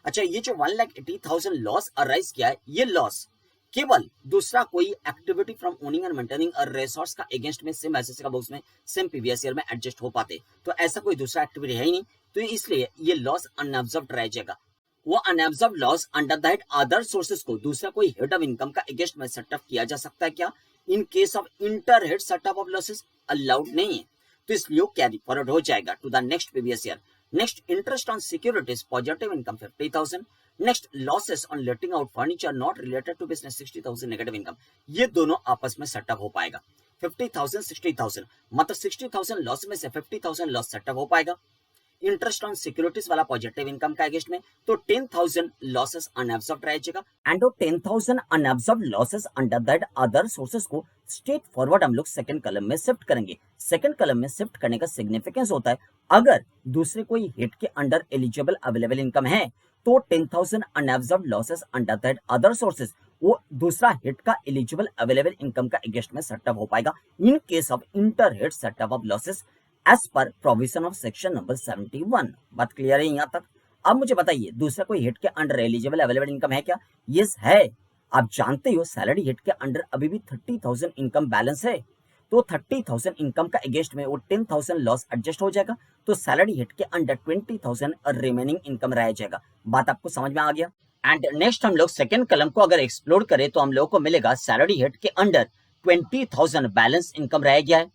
अच्छा, ये जो 1,80,000 लॉस अराइज किया है, ये लॉस केवल दूसरा कोई activity from owning and maintaining race horse का अगेंस्ट में सेम ऐसे का बॉक्स में सेम प्रीवियस ईयर में एडजस्ट हो पाते, तो ऐसा कोई दूसरा एक्टिविटी है ही नहीं, तो इसलिए ये लॉस अनअब्जॉर्ब्ड रह जाएगा। वो unabsorbed loss under that other sources को दूसरा कोई हेड ऑफ इनकम का अगेंस्ट में सेटअप किया जा सकता है क्या? In case of inter head setup of losses allowed नहीं है, तो इसलिए वो कैरी फॉरवर्ड हो जाएगा to the next previous year. Next interest on securities positive income 50,000। Next losses on letting out furniture not related to business 60,000 negative income. ये दोनों आपस में सेटअप हो पाएगा। 50,000 60,000 मतलब 60,000 लॉस में से 50,000 लॉस सेटअप हो पाएगा। इंटरेस्ट ऑन सिक्योरिटीज वाला पॉजिटिव इनकम का अगेंस्ट में, तो 10,000 लॉसेस अनएब्सॉर्ब्ड रह जाएगा। एंड वो 10,000 unabsorbed losses under that other sources को स्ट्रेट फॉरवर्ड हम लोग सेकंड कॉलम में शिफ्ट करेंगे। सेकंड कॉलम में शिफ्ट करने का सिग्निफिकेंस होता है, अगर दूसरे कोई हेड के अंडर एलिजिबल अवेलेबल इनकम है तो 10,000 unabsorbed losses under that other sources वो दूसरा हेड का एलिजिबल अवेलेबल इनकम का अगेंस्ट में सेटअप हो पाएगा in case of inter head setup of losses as per provision of section number 71। बात क्लियर है यहाँ तक? अब मुझे बताइए दूसरा कोई हेड के अंडर एलिजिबल अवेलेबल इनकम है क्या? यस है। आप जानते हो सैलरी हेड के अंडर अभी भी 30,000 इनकम बैलेंस है, तो 30,000 इनकम का अगेंस्ट में वो 10,000 लॉस एडजस्ट हो जाएगा, तो सैलरी हेड के अंडर 20,000 रिमेनिंग इनकम रह जाएगा। बात आपको समझ में आ गया? एंड नेक्स्ट हम लोग सेकेंड कलम को अगर एक्सप्लोर करें तो हम लोगों को मिलेगा सैलरी हेड के अंडर 20,000 बैलेंस इनकम रह गया है,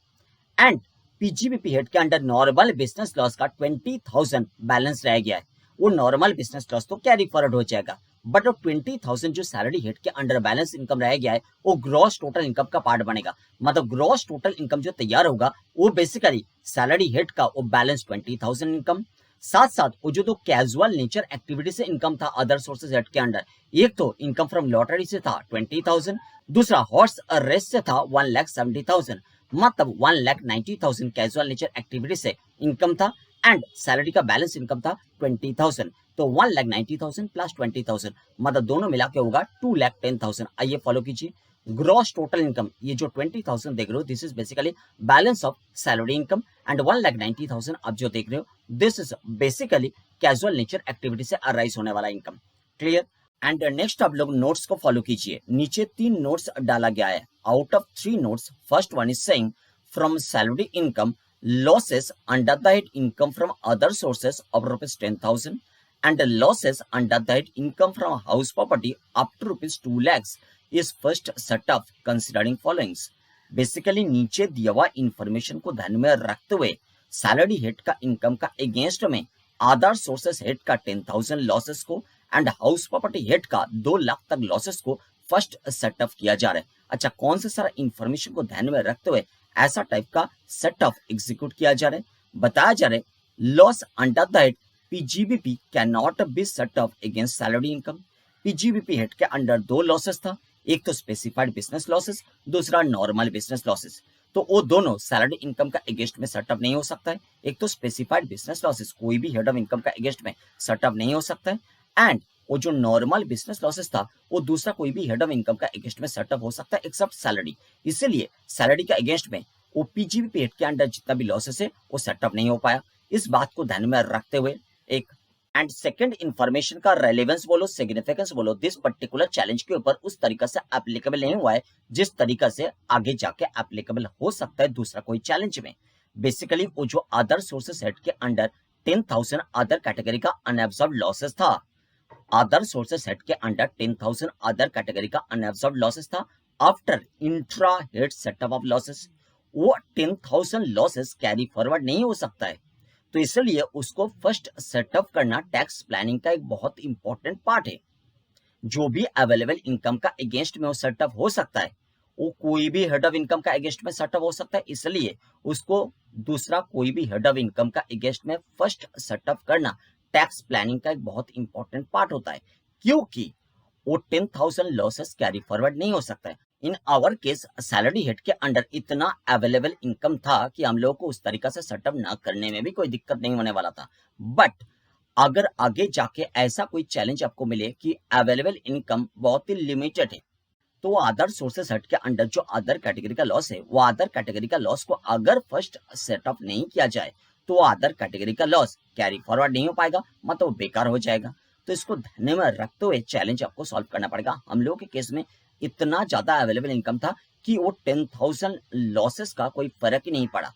एंड पीजीबीपी हेड के अंडर नॉर्मल बिजनेस लॉस का 20,000 बैलेंस रह गया है। वो नॉर्मल बिजनेस लॉस तो कैरी फॉरवर्ड हो जाएगा, बट वो 20,000 जो सैलरी हेड के अंडर बैलेंस इनकम रह गया है वो ग्रॉस टोटल इनकम का पार्ट बनेगा। मतलब ग्रॉस टोटल इनकम जो तैयार होगा वो बेसिकली सैलरी हेड का वो बैलेंस 20,000 इनकम, साथ साथ वो जो तो कैजुअल नेचर एक्टिविटी से इनकम था अदर सोर्सेज हेड के अंडर, एक तो इनकम फ्रॉम लॉटरी से था 20,000, दूसरा हॉर्स रेस से था 1,70,000, मतलब 1,90,000 कैजुअल नेचर एक्टिविटी से इनकम था, एंड सैलरी का बैलेंस इनकम था 20,000, तो 1,90,000 प्लस 20,000 मतलब दोनों मिला के होगा 2,10,000। आइए फॉलो कीजिए, ग्रॉस टोटल इनकम ये जो 20,000 देख रहे हो this is basically balance of salary income, and 1,90,000 आप जो देख रहे हो this is basically casual nature activity से अराइज होने वाला इनकम। क्लियर? एंड नेक्स्ट आप लोग नोट्स को फॉलो कीजिए। नीचे 3 नोट्स डाला गया है। Out of 3 notes first one is saying from salary income losses under that income from other sources of rupees 10,000 and losses under that income from house property up to rupees 2 lakhs is first set of considering followings। Basically नीचे दिया हुआ information को ध्यान में रखते हुए salary head का income का अगेंस्ट में अदर सोर्सेस हेड का 10,000 लॉसेस को एंड हाउस प्रॉपर्टी हेड का 2 लाख तक लॉसेस को फर्स्ट सेटअप किया जा रहा है। अच्छा, कौन से सारा इंफॉर्मेशन को ध्यान में रखते हुए ऐसा टाइप का सेट ऑफ एग्जीक्यूट किया जा रहा है? बताया जा रहा है loss under that PGBP can not B set off against salary income. PGBP head के अंडर 2 लॉसेस था, एक तो स्पेसिफाइड बिजनेस लॉसेस, दूसरा नॉर्मल बिजनेस लॉसेस, तो वो दोनों सैलरी इनकम का अगेंस्ट में सेटअप नहीं हो सकता है। एक तो स्पेसिफाइड बिजनेस लॉसेस कोई भी हेड ऑफ इनकम का अगेंस्ट में सेटअप नहीं हो सकता है, एंड वो जो नॉर्मल बिजनेस लॉसेस था वो दूसरा कोई भी हेड ऑफ इनकम का अगेंस्ट में सेटअप हो सकता है एक्सेप्ट सैलरी। इसीलिए सैलरी के अगेंस्ट में वो पीजीबीपी हिट के अंडर जितना भी लॉसेस है वो सेटअप नहीं हो पाया। इस बात को ध्यान में रखते हुए एक एंड सेकंड इंफॉर्मेशन का रेलेवेंस बोलो, सिग्निफिकेंस बोलो, दिस पर्टिकुलर चैलेंज के ऊपर उस तरीका से एप्लीकेबल नहीं हुआ है जिस तरीका से आगे जाके एप्लीकेबल हो सकता है दूसरा कोई चैलेंज में। बेसिकली वो जो अदर सोर्सेस हेड के अंडर 10,000 अदर कैटेगरी का अनएब्जॉर्ब्ड लॉसेस था, अदर सोर्सेस हेड के अंडर 10,000 अदर कैटेगरी का अनएब्जॉर्ब्ड लॉसेस था after intra head setup of losses. वो 10,000 लॉसेस कैरी फॉरवर्ड नहीं हो सकता है, तो इसलिए उसको फर्स्ट सेटअप करना टैक्स प्लानिंग का एक बहुत इंपॉर्टेंट पार्ट है। जो भी अवेलेबल इनकम का अगेंस्ट में वो सेटअप हो सकता है, वो कोई भी हेड ऑफ इनकम का अगेंस्ट में सेटअप हो सकता है, इसलिए उसको दूसरा कोई भी हेड ऑफ इनकम का अगेंस्ट में फर्स्ट सेटअप करना टैक्स प्लानिंग का एक बहुत इंपॉर्टेंट पार्ट होता है, क्योंकि वो 10,000 लॉसेस कैरी फॉरवर्ड नहीं हो सकता है। In our case salary head के अंडर इतना अवेलेबल इनकम था कि हम लोगों को उस तरीका से सेटअप ना करने में भी कोई दिक्कत नहीं होने वाला था। बट अगर आगे जाके ऐसा कोई चैलेंज आपको मिले कि अवेलेबल इनकम बहुत ही लिमिटेड है, तो अदर सोर्सेस हट के अंडर जो अदर कैटेगरी का लॉस है, वो अदर कैटेगरी का लॉस को अगर फर्स्ट सेटअप नहीं किया जाए तो अदर कैटेगरी का लॉस कैरी फॉरवर्ड नहीं हो पाएगा, मतलब बेकार हो जाएगा। तो इसको ध्यान में रखते हुए चैलेंज आपको सॉल्व करना पड़ेगा। हम लोगों के केस में इतना ज्यादा अवेलेबल इनकम था कि वो 10,000 लॉसेस का कोई फर्क ही नहीं पड़ा।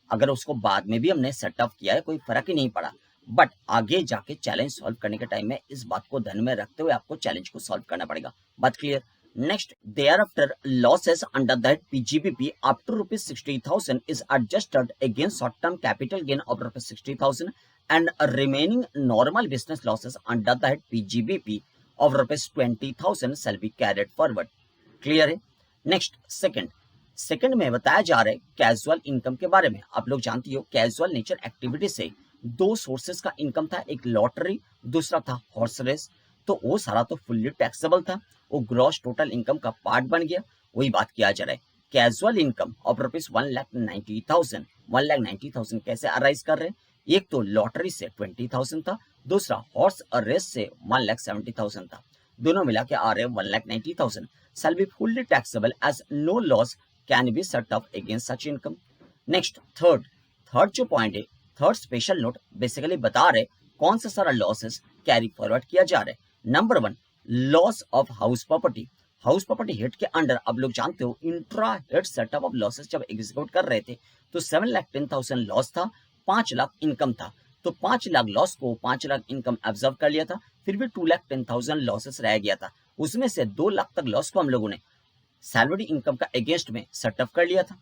अगर उसको बाद में भी हमने सेटअप किया है कोई फर्क ही नहीं पड़ा, बट आगे जाके चैलेंज सॉल्व करने के टाइम में इस बात को ध्यान में रखते हुए आपको चैलेंज को सॉल्व करना पड़ेगा। बात clear? Next, thereafter losses under that PGBP up to rupees 60,000 is adjusted against short-term capital gain of rupees 60,000 and remaining normal business losses under that PGBP of rupees 20,000 shall be carried forward. Clear है? Next, second में बताया जा रहा है casual income के बारे में। आप लोग जानती हो कैजुअल नेचर एक्टिविटी से दो सोर्सेस का इनकम था, एक लॉटरी, दूसरा था हॉर्स रेस। तो वो सारा तो फुल्ली टैक्सेबल था, वो ग्रॉस टोटल इनकम का पार्ट बन गया। वही बात किया जा रहा है, कैजुअल इनकम ऑफ रुपीज 1,90,000 कैसे अराइज कर रहे हैं? एक तो लॉटरी से 20,000 था, दूसरा हॉर्स रेस से 1,70,000 था। दोनों मिला के आ रहे 1,90,000 shall be fully taxable as no loss can be set up against such income. Next, third जो पॉइंट है, थर्ड स्पेशल नोट बेसिकली बता रहे कौन सा सारा लॉसेस कैरी फॉरवर्ड किया जा रहा है। Number 1, loss of house property. House property head के अंडर आप लोग जानते हो intra head setup of losses जब एग्जीक्यूट कर रहे थे तो 7,10,000 लॉस था, 5 लाख इनकम था। तो 5 लाख लॉस को 5 लाख इनकम ऑब्जर्व कर लिया था, फिर भी 2,10,000 लॉसेस रह गया था। उसमें से 2 लाख तक लॉस को हम लोगों ने सैलरी इनकम का अगेंस्ट में सेटअप कर लिया था,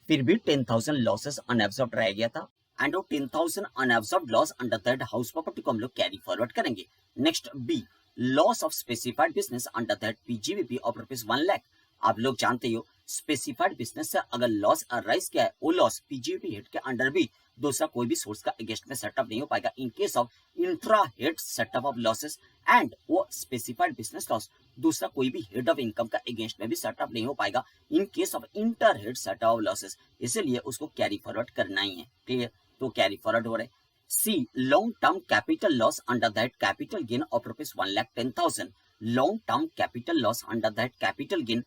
फिर भी 10,000 लॉसेस अनएब्जॉर्ब्ड रह गया था, एंड वो 10,000 unabsorbed loss under that house property को हम लोग कैरी फॉरवर्ड करेंगे। Next, B, loss of specified business under that PGBP of rupees 1 lakh. आप लोग जानते हो स्पेसिफाइड बिजनेस से अगर लॉस अराइज किया है, वो लॉस पीजीबीपी हिट के अंडर भी दूसरा कोई भी सोर्स का अगेंस्ट में सेटअप नहीं हो पाएगा in case of intra head setup of losses, and वो स्पेसिफाइड बिजनेस लॉस दूसरा कोई भी हेड ऑफ इनकम का अगेंस्ट में भी सेटअप नहीं हो पाएगा in case of inter head setup of losses, इसीलिए उसको कैरी फॉरवर्ड करना ही है। क्लियर? तो कैरी फॉरवर्ड हो रहे। See, long term capital loss under that capital gain of rupees 1,10,000। Long term capital loss under that capital gain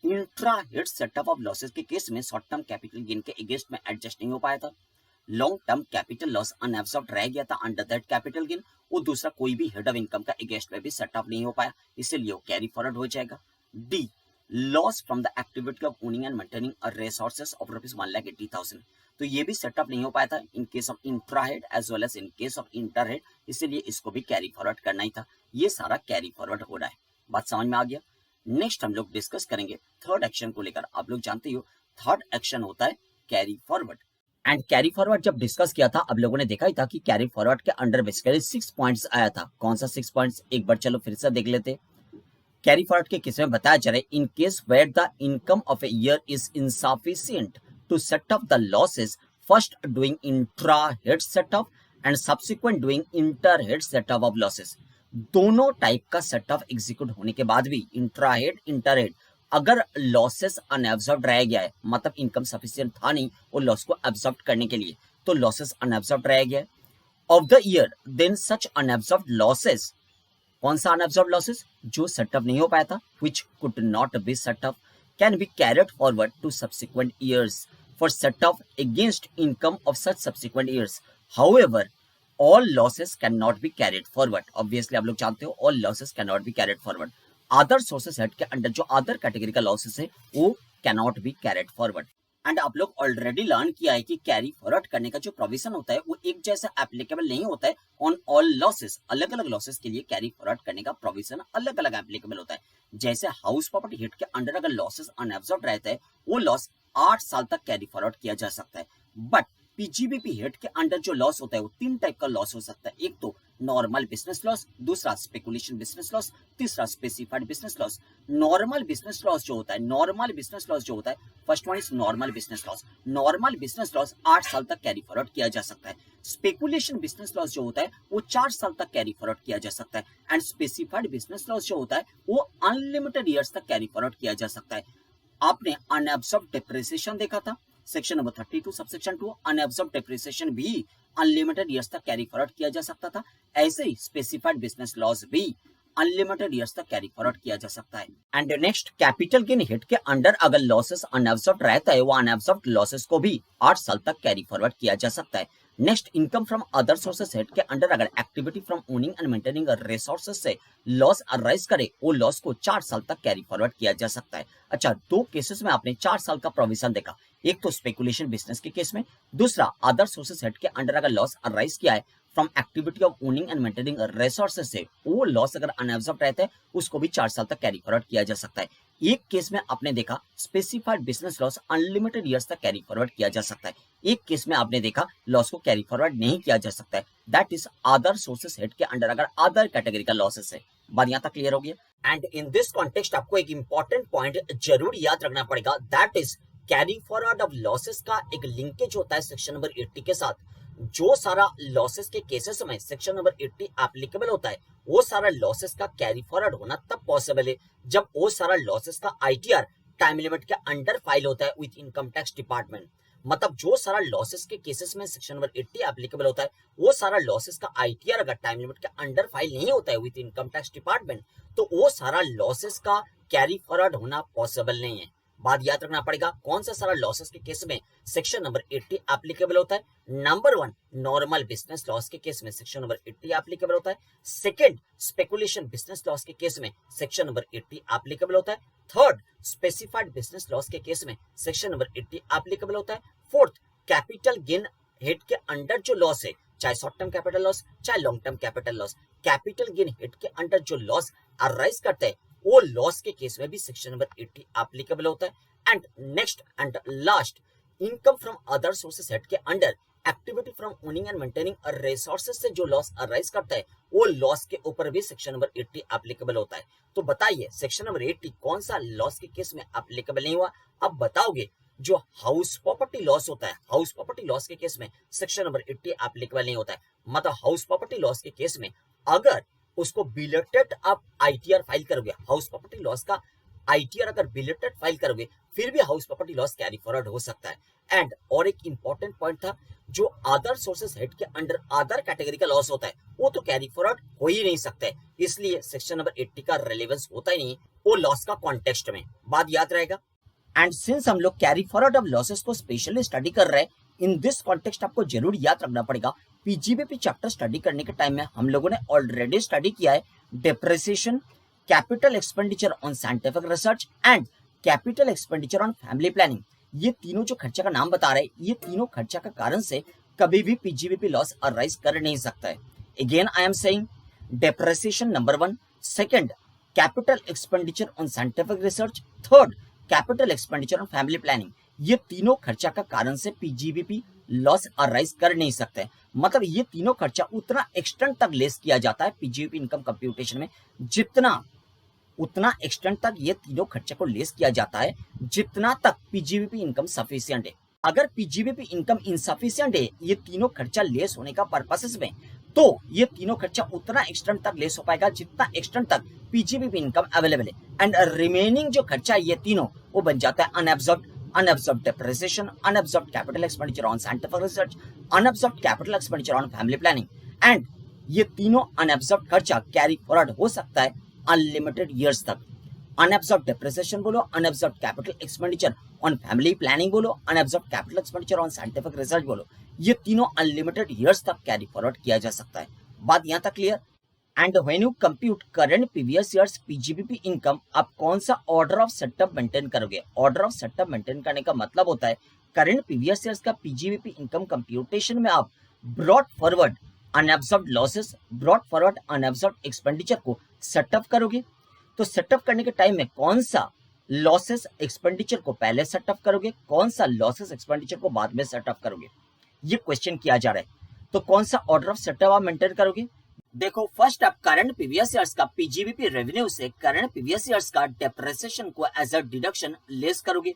intra head setup of losses के case में short term capital gain के against में adjust नहीं हो पाया था। Long term capital loss unabsorbed रह गया था अंडर दैट कैपिटल गेन, वो दूसरा कोई भी हेड ऑफ इनकम का अगेंस्ट में भी सेटअप नहीं हो पाया, इसीलिए वो कैरी फॉरवर्ड हो जाएगा। D, loss from the activity of owning and maintaining a resources of rupees 1,80,000। तो ये भी सेटअप नहीं हो पाया था in case of intra head as well as in case of inter head, इसीलिए इसको भी कैरी फॉरवर्ड करना ही था। ये सारा कैरी फॉरवर्ड हो रहा है। बात समझ में आ गया? नेक्स्ट हम लोग डिस्कस करेंगे थर्ड एक्शन को लेकर। आप लोग जानते हो थर्ड एक्शन होता है carry forward. And carry forward जब डिस्कस किया था आप लोगों ने देखा ही था कि कैरी फॉरवर्ड के अंडर बेसिकली 6 पॉइंट्स आया था। कौन सा 6 पॉइंट्स? एक बार चलो फिर से देख लेते। कैरी फॉरवर्ड के केस में बताया जा रहा है in case where the income of a year is insufficient to set up the losses, first doing intra head setup and subsequent doing inter head setup of losses. दोनों type का setup execute होने के बाद भी intra head inter head अगर losses unabsorbed रह गया है, मतलब इनकम सफिशिएंट था नहीं वो लॉस को एब्जॉर्ब करने के लिए, तो लॉसेस अनएब्जॉर्ब्ड रह गया of the year, then such unabsorbed losses, कौन सा अनएब्जॉर्ब्ड लॉसेस? जो सेटअप नहीं हो पाया था, which could not be set up, can be carried forward to subsequent years। for set off against income of such subsequent years. However, all losses cannot be carried forward. Obviously आप लोग जानते हो all losses cannot be carried forward. Other sources head के under जो other category का losses है वो cannot be carried forward. And आप लोग ऑलरेडी लर्न किया है कि कैरी फॉरवर्ड करने का जो प्रोविजन होता है वो एक जैसा एप्लीकेबल नहीं होता है ऑन ऑल लॉसेस. अलग अलग लॉसेस के लिए कैरी फॉरवर्ड करने का प्रोविजन अलग अलग एप्लीकेबल होता है. जैसे हाउस प्रॉपर्टी हिट के अंडर अगर लॉसेस अनएब्जॉर्ब्ड रहता है वो लॉस 8 साल तक कैरी फॉरवर्ड किया जा सकता है. बट पीजीबीपी हिट के अंडर जो लॉस होता है वो 3 टाइप का लॉस हो सकता है. एक तो नॉर्मल बिजनेस लॉस, दूसरा स्पेकुलेशन बिजनेस लॉस, तीसरा specified business loss. Normal business loss जो होता है first one is normal business loss. Normal business loss 8 साल तक कैरी फॉरवर्ड किया जा सकता है. स्पेकुलेशन बिजनेस लॉस जो होता है वो 4 साल तक कैरी फॉरवर्ड किया जा सकता है. एंड स्पेसिफाइड बिजनेस लॉस जो होता है वो अनलिमिटेड ईयर्स तक कैरी फॉरवर्ड किया जा सकता है. आपने अनएब्सॉर्ब्ड डेप्रिसिएशन देखा था section number 32 subsection 2. Unabsorbed depreciation भी अनलिमिटेड ईयर्स तक कैरी फॉरवर्ड किया जा सकता था. ऐसे ही स्पेसिफाइड बिजनेस लॉस भी अनलिमिटेड ईयर्स तक कैरी फॉरवर्ड किया जा सकता है. And next capital gain hit के अंडर अगर लॉसेस अनएब्सॉर्ब्ड रहता है वो अनएब्सॉर्ब्ड लॉसेस को भी 8 साल तक कैरी फॉरवर्ड किया जा सकता है. Next income from other sources head के अंडर अगर activity from owning and maintaining resources से लॉस अराइज करे वो लॉस को 4 साल तक कैरी फॉरवर्ड किया जा सकता है. अच्छा, 2 केसेस में आपने 4 साल का प्रोविजन देखा. एक तो स्पेकुलेशन बिजनेस के केस में, दूसरा अदर सोर्सेस हेड के अंडर अगर लॉस अराइज किया है from activity of owning and maintaining resources से वो लॉस अगर अनएब्सॉर्ब्ड रहता है उसको भी 4 साल तक कैरी फॉरवर्ड किया जा सकता है. एक केस में आपने देखा specified business loss unlimited years तक कैरी फॉरवर्ड किया जा सकता है. एक केस में आपने देखा लॉस को कैरी फॉरवर्ड नहीं किया जा सकता है. That is other sources head के अंडर अगर अदर कैटेगरी का लॉसेस है. बात यहाँ तक क्लियर हो गया. एंड इन दिस कॉन्टेक्स्ट आपको एक इंपॉर्टेंट पॉइंट जरूर याद रखना पड़ेगा. That is carry forward of losses का एक लिंकेज होता है सेक्शन नंबर 80 के साथ. जो सारा लॉसेस के केसेस में सेक्शन नंबर 80 एप्लीकेबल होता है वो सारा लॉसेस का कैरी फॉरवर्ड होना तब पॉसिबल है जब वो सारा लॉसेस का आईटीआर टाइम लिमिट के अंडर फाइल होता है विद इनकम टैक्स डिपार्टमेंट. मतलब जो सारा लॉसेस के केसेस में सेक्शन नंबर 80 एप्लीकेबल होता है वो सारा लॉसेस का आईटीआर अगर टाइम लिमिट के अंडर फाइल नहीं होता है विद इनकम टैक्स डिपार्टमेंट तो वो सारा लॉसेस का कैरी फॉरवर्ड होना पॉसिबल नहीं है. बात याद रखना पड़ेगा कौन सा सारा लॉसेस के केस में सेक्शन नंबर 80 एप्लीकेबल होता है. नंबर 1 नॉर्मल बिजनेस लॉस के केस में सेक्शन नंबर 80 एप्लीकेबल होता है. सेकंड स्पेकुलेशन बिजनेस लॉस के केस में सेक्शन नंबर 80 एप्लीकेबल होता है. थर्ड स्पेसिफाइड बिजनेस लॉस के केस में सेक्शन नंबर 80 एप्लीकेबल होता है. फोर्थ कैपिटल गेन हिट के अंडर जो लॉस है चाहे शॉर्ट टर्म कैपिटल लॉस चाहे long term capital loss, capital gain hit के अंडर जो लॉस अराइज करते हैं वो लॉस के केस में भी सेक्शन नंबर 80 एप्लीकेबल होता है. And next and last income from other sources head के under activity from owning and maintaining resources से जो लॉस अराइज करता है वो लॉस के ऊपर भी सेक्शन नंबर 80 एप्लीकेबल होता है. तो बताइए सेक्शन नंबर 80 कौन सा लॉस के केस में एप्लीकेबल नहीं हुआ. अब बताओगे जो हाउस प्रॉपर्टी लॉस होता है हाउस प्रॉपर्टी लॉस के केस में सेक्शन नंबर 80 एप्लीकेबल नहीं होता है. मतलब हाउस प्रॉपर्टी लॉस के केस में अगर उसको बिलेटेड आप आईटीआर फाइल करोगे हाउस प्रॉपर्टी लॉस का आईटीआर अगर बिलेटेड फाइल करोगे फिर भी house property loss carry forward हो सकता है. एंड और एक इंपॉर्टेंट पॉइंट था जो अदर सोर्सेस हेड के अंडर अदर कैटेगरी का लॉस होता है वो तो कैरी फॉरवर्ड हो ही नहीं सकता है. इसलिए सेक्शन नंबर 80 का रेलेवेंस होता ही नहीं वो लॉस का कॉन्टेक्स्ट में. बात याद रहेगा. एंड सिंस हम लोग कैरी फॉरवर्ड ऑफ लॉसेस को स्पेशली स्टडी कर रहे हैं इन दिस कॉन्टेक्स्ट आपको जरूर याद रखना पड़ेगा पीजीबीपी चैप्टर स्टडी करने के टाइम में हम लोगों ने ऑलरेडी स्टडी किया है depreciation, capital expenditure on scientific research and capital expenditure on family planning. ये तीनों जो खर्चा का नाम बता रहे हैं ये तीनों खर्चा का कारण से कभी भी पीजीबीपी लॉस अराइज कर नहीं सकता है. Again I am saying depreciation number 1, second capital expenditure on scientific research, third capital expenditure on family planning. ये तीनों खर्चा का कारण से पीजीबीपी लॉस अराइज कर नहीं सकते. मतलब ये तीनों खर्चा उतना एक्सटेंट तक लेस किया जाता है पीजीबीपी इनकम कंप्यूटेशन में उतना एक्सटेंट तक ये तीनों खर्चे को लेस किया जाता है जितना तक पीजीबीपी इनकम सफिशिएंट है. अगर पीजीबीपी इनकम इनसफिशिएंट है ये तीनों खर्चा लेस होने का पर्पसेस में तो ये तीनों खर्चा उतना एक्सटेंट तक लेस हो पाएगा जितना एक्सटेंट तक पीजीबीपी इनकम अवेलेबल है. एंड रिमेनिंग जो खर्चा ये तीनों वो बन जाता है unabsorbed depreciation, unabsorbed capital expenditure on scientific research, unabsorbed capital expenditure on family planning. And ये तीनों unabsorbed खर्चा कैरी फॉरवर्ड हो सकता है अनलिमिटेड ईयर्स तक. unabsorbed depreciation बोलो, unabsorbed capital expenditure on family planning बोलो, unabsorbed capital expenditure on scientific research बोलो, ये तीनों अनलिमिटेड ईयर्स तक कैरी फॉरवर्ड किया जा सकता है। बात यहाँ तक clear? And when you compute current previous years PGBP income, आप कौन सा ऑर्डर ऑफ सेटअप मेंटेन करोगे? ऑर्डर ऑफ सेटअप मेंटेन करने का मतलब होता है करंट प्रीवियस ईयर्स का पीजीबीपी इनकम कंप्यूटेशन में आप brought forward unabsorbed losses, brought forward unabsorbed expenditure को सेटअप करोगे। तो सेटअप करने के टाइम में कौन सा लॉसेस एक्सपेंडिचर को पहले सेटअप करोगे, कौन सा लॉसेस एक्सपेंडिचर को बाद में सेटअप करोगे, ये क्वेश्चन किया जा रहा है। तो कौन सा ऑर्डर ऑफ सेटअप आप मेंटेन करोगे? देखो, फर्स्ट आप करंट प्रीवियस ईयर्स का पीजीबीपी रेवेन्यू से करंट प्रीवियस ईयर्स का डेप्रिसिएशन को एज अ डिडक्शन लेस करोगे।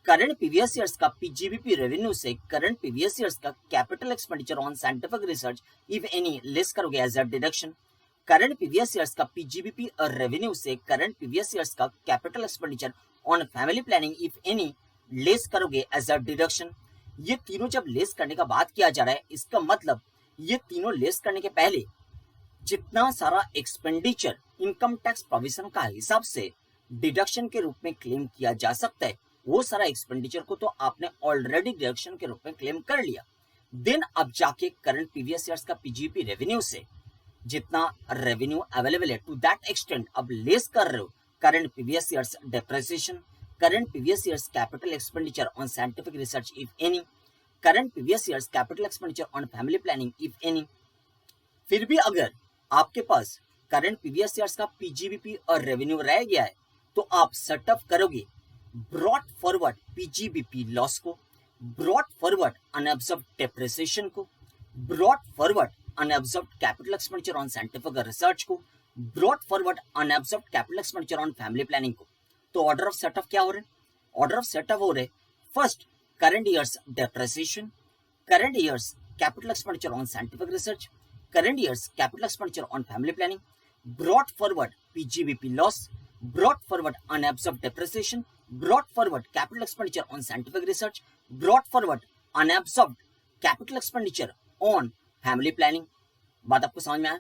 करंट प्रीवियस ईयर्स का पीजीबीपी रेवेन्यू से करंट प्रीवियस ईयर्स का capital expenditure on scientific research if any less करोगे as a deduction. Current previous years का PGBP revenue से current previous years का capital expenditure on family planning if any less करोगे as a deduction. ये तीनों जब less करने का बात किया जा रहा है, इसका मतलब ये तीनों लेस करने के पहले जितना सारा एक्सपेंडिचर इनकम टैक्स प्रोविजन का हिसाब से डिडक्शन के रूप में क्लेम किया जा सकता है, वो सारा एक्सपेंडिचर को तो आपने ऑलरेडी डिडक्शन के रूप में क्लेम कर लिया। देन अब जाके करंट प्रीवियस ईयर्स का पीजीबीपी रेवेन्यू से जितना रेवेन्यू अवेलेबल है टू दैट एक्सटेंट अब लेस कर रहे हो current previous years depreciation, current previous years capital expenditure on scientific research if any, current previous years capital expenditure on family planning if any. फिर भी अगर आपके पास करंट प्रीवियस ईयर्स का PGBP और रेवेन्यू रह गया है, तो आप सेटअप करोगे ब्रॉट फॉरवर्ड पीजीबीपी लॉस को, ब्रॉट फॉरवर्ड अनएब्जॉर्ब्ड डेप्रिसिएशन को, brought forward unabsorbed capital expenditure on scientific research को, brought forward unabsorbed capital expenditure on family planning को। तो ऑर्डर ऑफ सेटअप क्या हो रहे हैं? ऑर्डर ऑफ सेटअप हो रहे first current years depreciation, current years capital expenditure on scientific research, current year's capital expenditure on family planning, brought forward PGBP loss, brought forward unabsorbed depreciation, brought forward capital expenditure on scientific research, brought forward unabsorbed capital expenditure on family planning। बात आपको समझ में आया?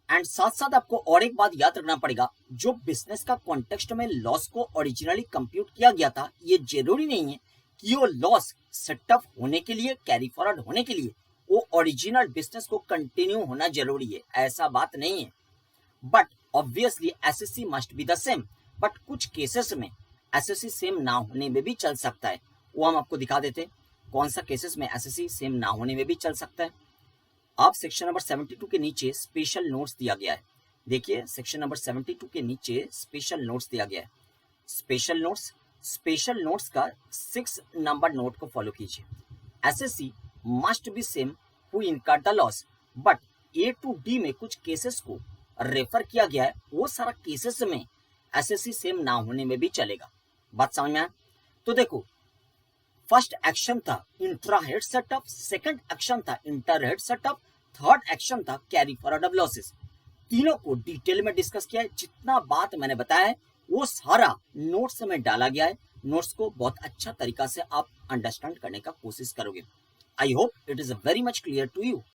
And साथ साथ आपको और एक बात याद रखना पड़ेगा, जो बिजनेस का कॉन्टेक्स्ट में लॉस को ओरिजिनली कंप्यूट किया गया था, ये जरूरी नहीं है कि वो लॉस सेटअप होने के लिए, कैरी फॉरवर्ड होने के लिए वो ओरिजिनल बिजनेस को कंटिन्यू होना जरूरी है, ऐसा बात नहीं है। But obviously SSC must be the same, but कुछ केसेस में एसएससी सेम ना होने में भी चल सकता है, वो हम आपको दिखा देते हैं कौन सा केसेस में एसएससी सेम ना होने में भी चल सकता है। आप सेक्शन नंबर 72 के नीचे स्पेशल नोट्स दिया गया है, देखिए सेक्शन नंबर 72 के नीचे स्पेशल नोट्स दिया गया है। स्पेशल नोट्स का 6 नंबर नोट को फॉलो कीजिए। SSC must be same who incurred the loss, but A to D में कुछ केसेस को रेफर किया गया है, वो सारा केसेस में एसएससी सेम ना होने में भी चलेगा। बात समझ में आया? तो देखो, फर्स्ट एक्शन था intra head setup, second action था inter head setup, third action था कैरी फॉरवर्ड ऑफ लॉसेस। तीनों को डिटेल में डिस्कस किया है, जितना बात मैंने बताया है वो सारा नोट्स में डाला गया है। नोट्स को बहुत अच्छा तरीका से आप अंडरस्टैंड करने का कोशिश करोगे। I hope it is very much clear to you.